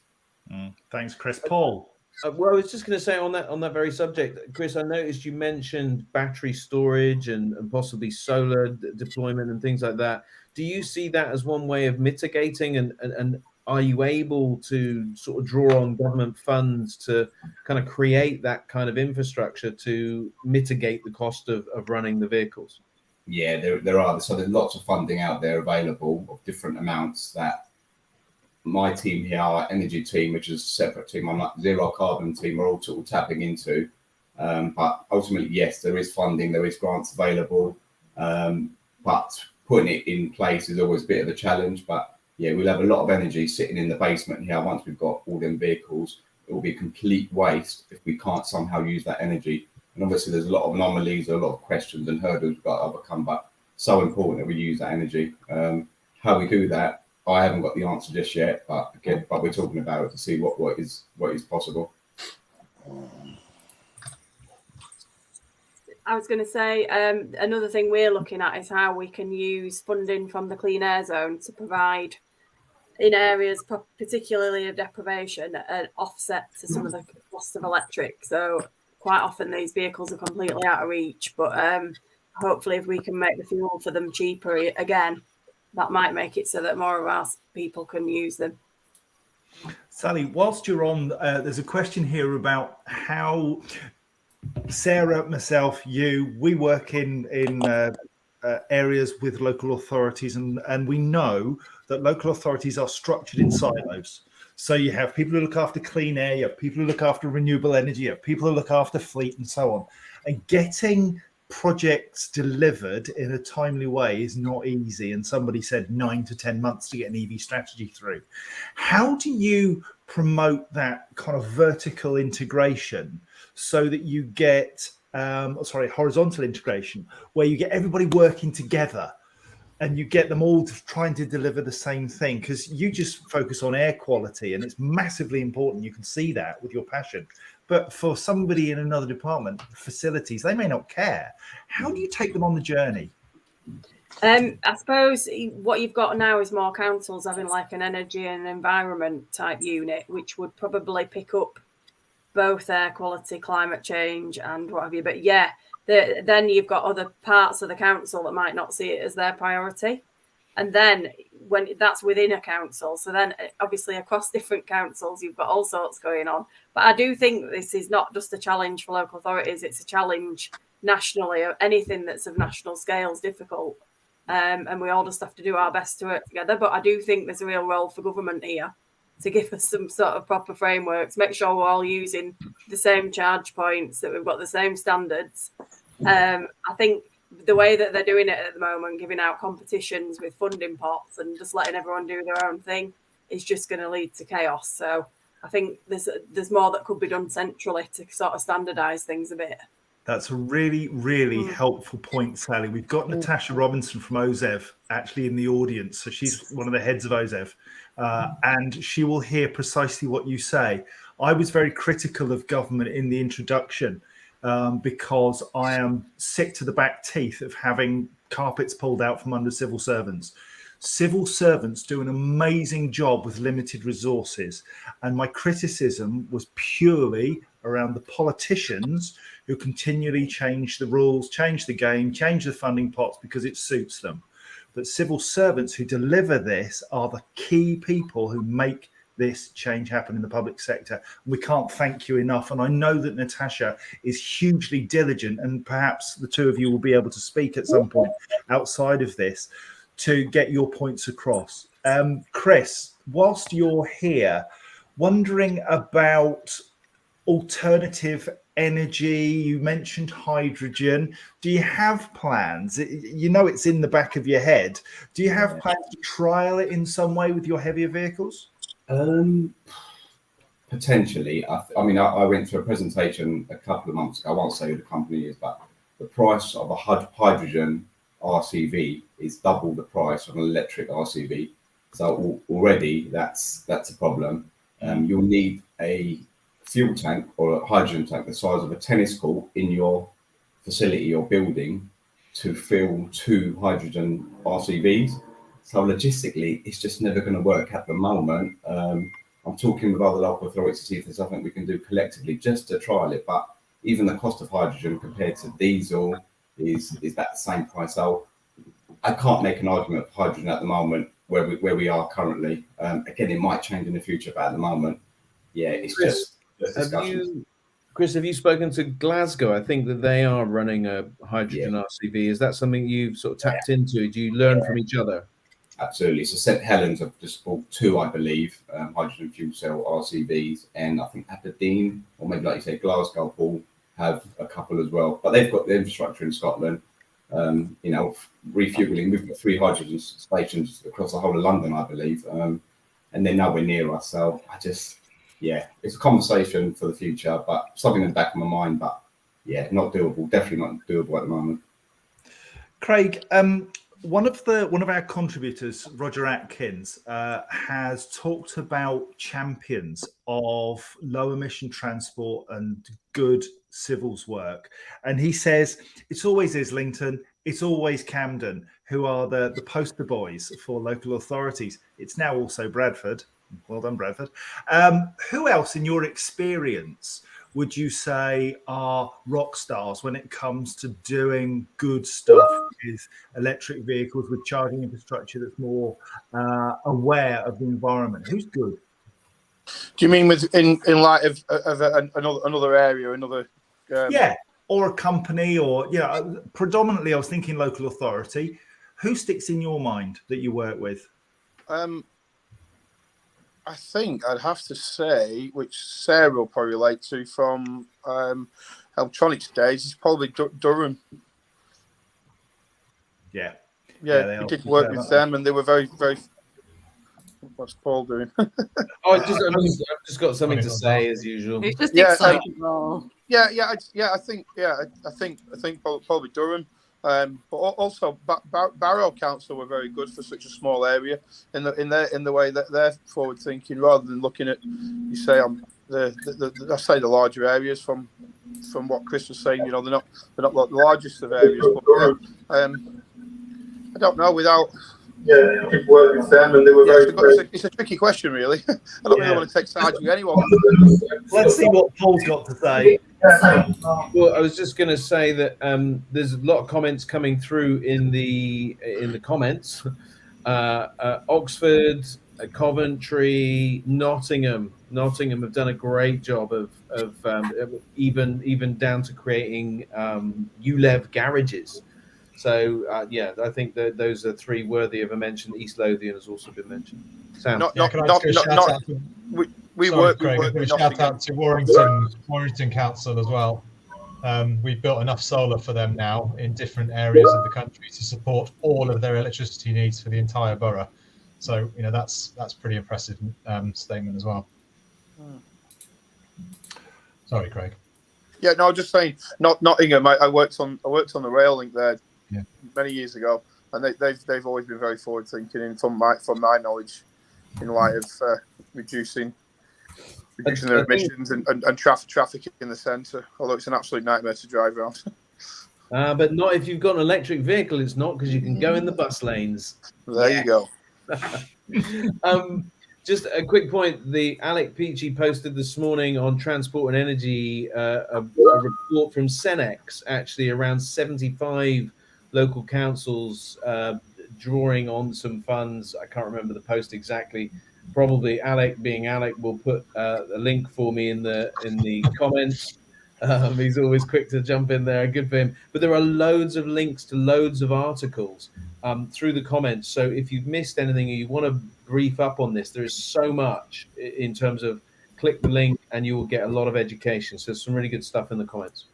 Thanks, Chris. Paul? Well, I was just going to say on that very subject, Chris, I noticed you mentioned battery storage and possibly solar deployment and things like that. Do you see that as one way of mitigating, and are you able to sort of draw on government funds to kind of create that kind of infrastructure to mitigate the cost of running the vehicles? Yeah, there are. So there's lots of funding out there available of different amounts that my team here, our energy team, which is a separate team, our zero carbon team, are all sort of tapping into. But ultimately, yes, there is funding, there is grants available. But putting it in place is always a bit of a challenge. But yeah, we'll have a lot of energy sitting in the basement here once we've got all them vehicles. it will be a complete waste if we can't somehow use that energy. And obviously, there's a lot of anomalies, a lot of questions and hurdles we've got to overcome, but so important that we use that energy. How we do that, I haven't got the answer just yet, but we're talking about it to see what is possible. I was going to say another thing we're looking at is how we can use funding from the Clean Air Zone to provide in areas particularly of deprivation an offset to some of the costs of electric. So quite often these vehicles are completely out of reach, but hopefully if we can make the fuel for them cheaper again, that might make it so that more of our people can use them. Sally, whilst you're on, there's a question here about how Sarah, myself, we work in areas with local authorities, and we know that local authorities are structured in silos. So you have people who look after clean air, you have people who look after renewable energy, you have people who look after fleet and so on. And getting projects delivered in a timely way is not easy. And somebody said 9 to 10 months to get an EV strategy through. How do you promote that kind of vertical integration so that you get horizontal integration, where you get everybody working together and you get them all trying to deliver the same thing? Because you just focus on air quality and it's massively important. You can see that with your passion. But for somebody in another department, facilities, they may not care. How do you take them on the journey? I suppose what you've got now is more councils having like an energy and environment type unit, which would probably pick up both air quality, climate change and what have you. But yeah, then you've got other parts of the council that might not see it as their priority. And then when that's within a council, so then obviously across different councils, you've got all sorts going on. But I do think this is not just a challenge for local authorities, it's a challenge nationally. Anything that's of national scale is difficult. And we all just have to do our best to work together. But I do think there's a real role for government here to give us some sort of proper frameworks, make sure we're all using the same charge points, that we've got the same standards. I think the way that they're doing it at the moment, giving out competitions with funding pots and just letting everyone do their own thing, is just going to lead to chaos. So I think there's more that could be done centrally to sort of standardise things a bit. That's a really, really helpful point, Sally. We've got Natasha Robinson from OZEV actually in the audience. So she's one of the heads of OZEV, and she will hear precisely what you say. I was very critical of government in the introduction because I am sick to the back teeth of having carpets pulled out from under civil servants. Civil servants do an amazing job with limited resources. And my criticism was purely around the politicians who continually change the rules, change the game, change the funding pots because it suits them. But civil servants who deliver this are the key people who make this change happen in the public sector. We can't thank you enough. And I know that Natasha is hugely diligent, and perhaps the two of you will be able to speak at some point outside of this to get your points across. Chris, whilst you're here, wondering about alternative energy, you mentioned hydrogen. Do you have plans? You know it's in the back of your head. Do you have plans to trial it in some way with your heavier vehicles? Potentially. I mean, I went to a presentation a couple of months ago. I won't say who the company is, but the price of a hydrogen RCV is double the price of an electric RCV. So already that's a problem. You'll need a fuel tank or a hydrogen tank the size of a tennis court in your facility or building to fill 2 hydrogen RCVs. So logistically, it's just never going to work at the moment. I'm talking with other local authorities to see if there's something we can do collectively just to trial it. But even the cost of hydrogen compared to diesel is that the same price? So I can't make an argument for hydrogen at the moment where we are currently. Again, it might change in the future, but at the moment, yeah, it's Chris, just discussions. Chris, have you spoken to Glasgow? I think that they are running a hydrogen RCV. Is that something you've sort of tapped into? Do you learn from each other? Absolutely. So St Helens have just bought 2, I believe, hydrogen fuel cell RCVs, and I think Aberdeen, or maybe like you say, Glasgow will have a couple as well. But they've got the infrastructure in Scotland. Refueling. We've got 3 hydrogen stations across the whole of London, I believe, and they're nowhere near us. So yeah, it's a conversation for the future, but something in the back of my mind. But yeah, not doable. Definitely not doable at the moment. Craig, one of our contributors, Roger Atkins, has talked about champions of low emission transport and good civils work, and he says it's always Islington, it's always Camden, who are the poster boys for local authorities. It's now also Bradford. Well done, Bradford. Who else, in your experience, would you say are rock stars when it comes to doing good stuff with electric vehicles, with charging infrastructure that's more aware of the environment? Who's good? Do you mean with in light of another area, another? Yeah, or a company, or predominantly I was thinking local authority. Who sticks in your mind that you work with? I think I'd have to say, which Sarah will probably relate to from electronics days, is probably Durham. Yeah, we did work with them, and they were very, very. What's Paul doing? I've just got something to say as usual. It's just excitable. I think probably Durham. But also Barrow Council were very good for such a small area in the way that they're forward thinking, rather than looking at, you say, the larger areas from what Chris was saying. They're not the largest of areas, but I don't know. Without people work with them, and they were it's a tricky question, really. I don't really want to take sides with anyone. Let's see what Paul's got to say. Well, I was just going to say that there's a lot of comments coming through in the comments. Oxford, Coventry, Nottingham have done a great job of even down to creating ULEV garages. So I think that those are three worthy of a mention. East Lothian has also been mentioned. Sam, we work with shout out to Warrington Council as well. We've built enough solar for them now in different areas of the country to support all of their electricity needs for the entire borough. So that's pretty impressive statement as well. Sorry, Craig. Yeah, no, just saying. Nottingham. I worked on the rail link there many years ago, and they've always been very forward thinking. From my knowledge, in light of reducing their emissions and traffic in the centre. Although it's an absolute nightmare to drive around. But not if you've got an electric vehicle. It's not, because you can go in the bus lanes. There you go. Just a quick point. The Alec Peachy posted this morning on Transport and Energy a report from Cenex, actually around 75 local councils drawing on some funds. I can't remember the post exactly. Probably Alec, being Alec, will put a link for me in the comments. He's always quick to jump in there. Good for him. But there are loads of links to loads of articles through the comments. So if you've missed anything or you want to brief up on this, there is so much in terms of click the link and you will get a lot of education. So there's some really good stuff in the comments.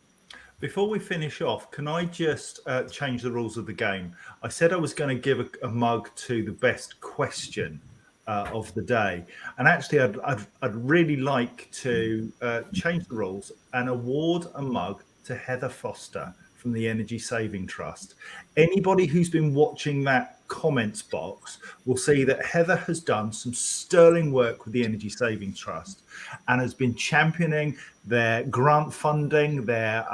Before we finish off, can I just change the rules of the game? I said I was going to give a mug to the best question of the day, and actually I'd really like to change the rules and award a mug to Heather Foster from the Energy Saving Trust. Anybody who's been watching that comments box will see that Heather has done some sterling work with the Energy Saving Trust and has been championing their grant funding, their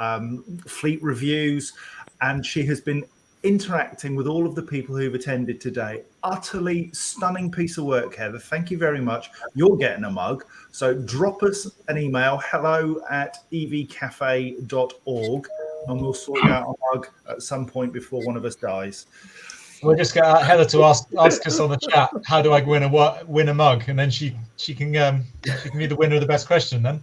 fleet reviews, and she has been interacting with all of the people who've attended today. Utterly stunning piece of work, Heather. Thank you very much. You're getting a mug. So drop us an email, hello@evcafe.org, and we'll sort you out a mug at some point before one of us dies. We'll just get Heather to ask us on the chat, how do I win a mug? And then she can be the winner of the best question then.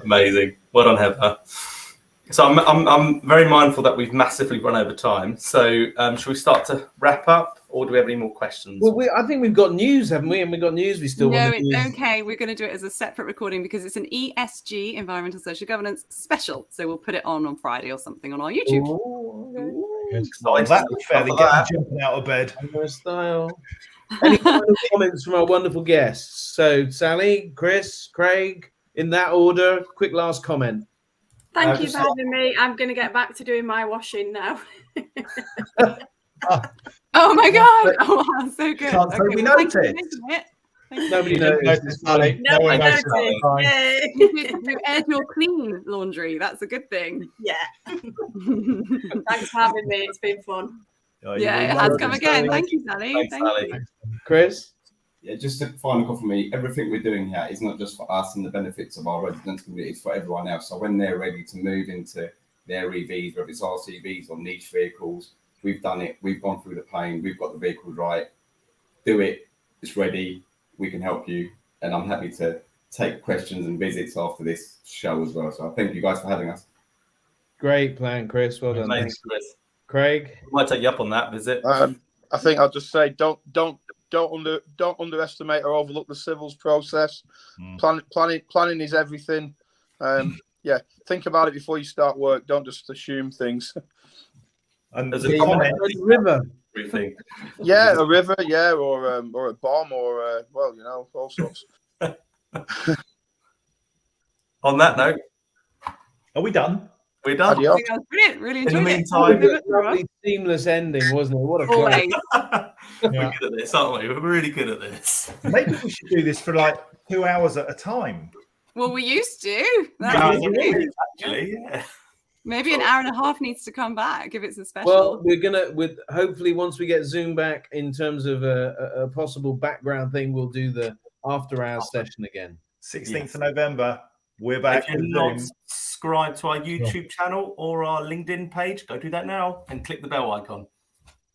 Amazing. Well done, Heather. So I'm very mindful that we've massively run over time. So should we start to wrap up, or do we have any more questions? Well, I think we've got news, haven't we? And we've got news. We still want to do. Okay. We're going to do it as a separate recording because it's an ESG, Environmental Social Governance special. So we'll put it on Friday or something on our YouTube. Ooh, okay. Well, that was fairly jumping out of bed. Style. Any final comments from our wonderful guests? So, Sally, Chris, Craig, in that order. Quick last comment. Thank you for having me. I'm going to get back to doing my washing now. Oh my god! Oh, wow, so good. Can't say we well, thank you for noticed. making it. Thank you. Nobody You didn't noticed. notice, Sally. No, one I noticed. noticed. Fine. Yay. You aired your clean laundry. That's a good thing. Yeah. Thanks for having me. It's been fun. Oh, you Yeah, will it has notice, come again. Sally. Thank you, Sally. Thanks, Thank Sally. you. Chris? Yeah, just a final call for me. Everything we're doing here is not just for us and the benefits of our residents community, it's for everyone else. So when they're ready to move into their EVs, whether it's RCVs or niche vehicles, we've done it. We've gone through the pain. We've got the vehicles right. Do it. It's ready. We can help you. And I'm happy to take questions and visits after this show as well. So thank you guys for having us. Great plan, Chris. Well done. Thanks, Chris. Craig? I might take you up on that visit. I think I'll just say don't underestimate or overlook the civils process. Planning is everything. Yeah, think about it before you start work. Don't just assume things. And There's the a comment, River. Everything. Yeah, a river, yeah, or a bomb, or well, you know, all sorts. On that note, are we done? we're done. I Adios. think that was brilliant. Really In the enjoyed it. meantime- Lovely, seamless ending, wasn't it? What a Always. pleasure. We're Yeah. good at this, aren't we? We're really good at this. Maybe we should do this for like 2 hours at a time. Well, we used to. Yeah, That's what we do. actually, yeah. Maybe an hour and a half needs to come back if it's a special. Well, we're gonna with hopefully once we get Zoom back in terms of a possible background thing, we'll do the after hours session again. 16th of November. We're back. If you're with not Zoom. subscribed to our YouTube channel or our LinkedIn page, go do that now and click the bell icon.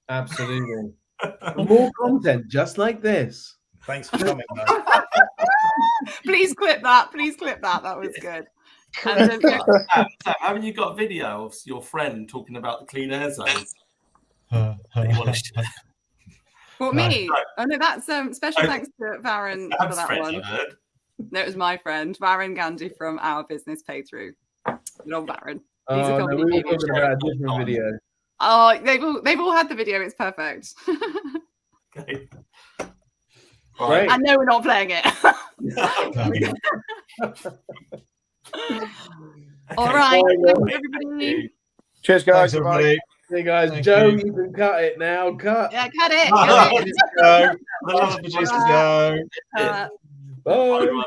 Absolutely. For more content just like this. Thanks for coming. man. Please clip that. Please clip that. That was good. And, Sam, haven't you got a video of your friend talking about the clean air zone? that you want to share? for me, oh no, that's special Oh, thanks to Varun for Sam's that friend, one. I heard. No, it was my friend Varun Gandhi from Our Business Playthrough. Good old Varun. Oh, no, company we were media talking about a different video. Oh, they've all had the video. It's perfect. Okay. Great. I know we're not playing it. All right, thanks, everybody. Cheers, guys. Thanks, Bye. everybody. Hey guys, Thank Joe, you. you can cut it now. Cut. Yeah, cut it. Oh, Cut it. Go. I love Producers go. Uh, Bye. Everyone.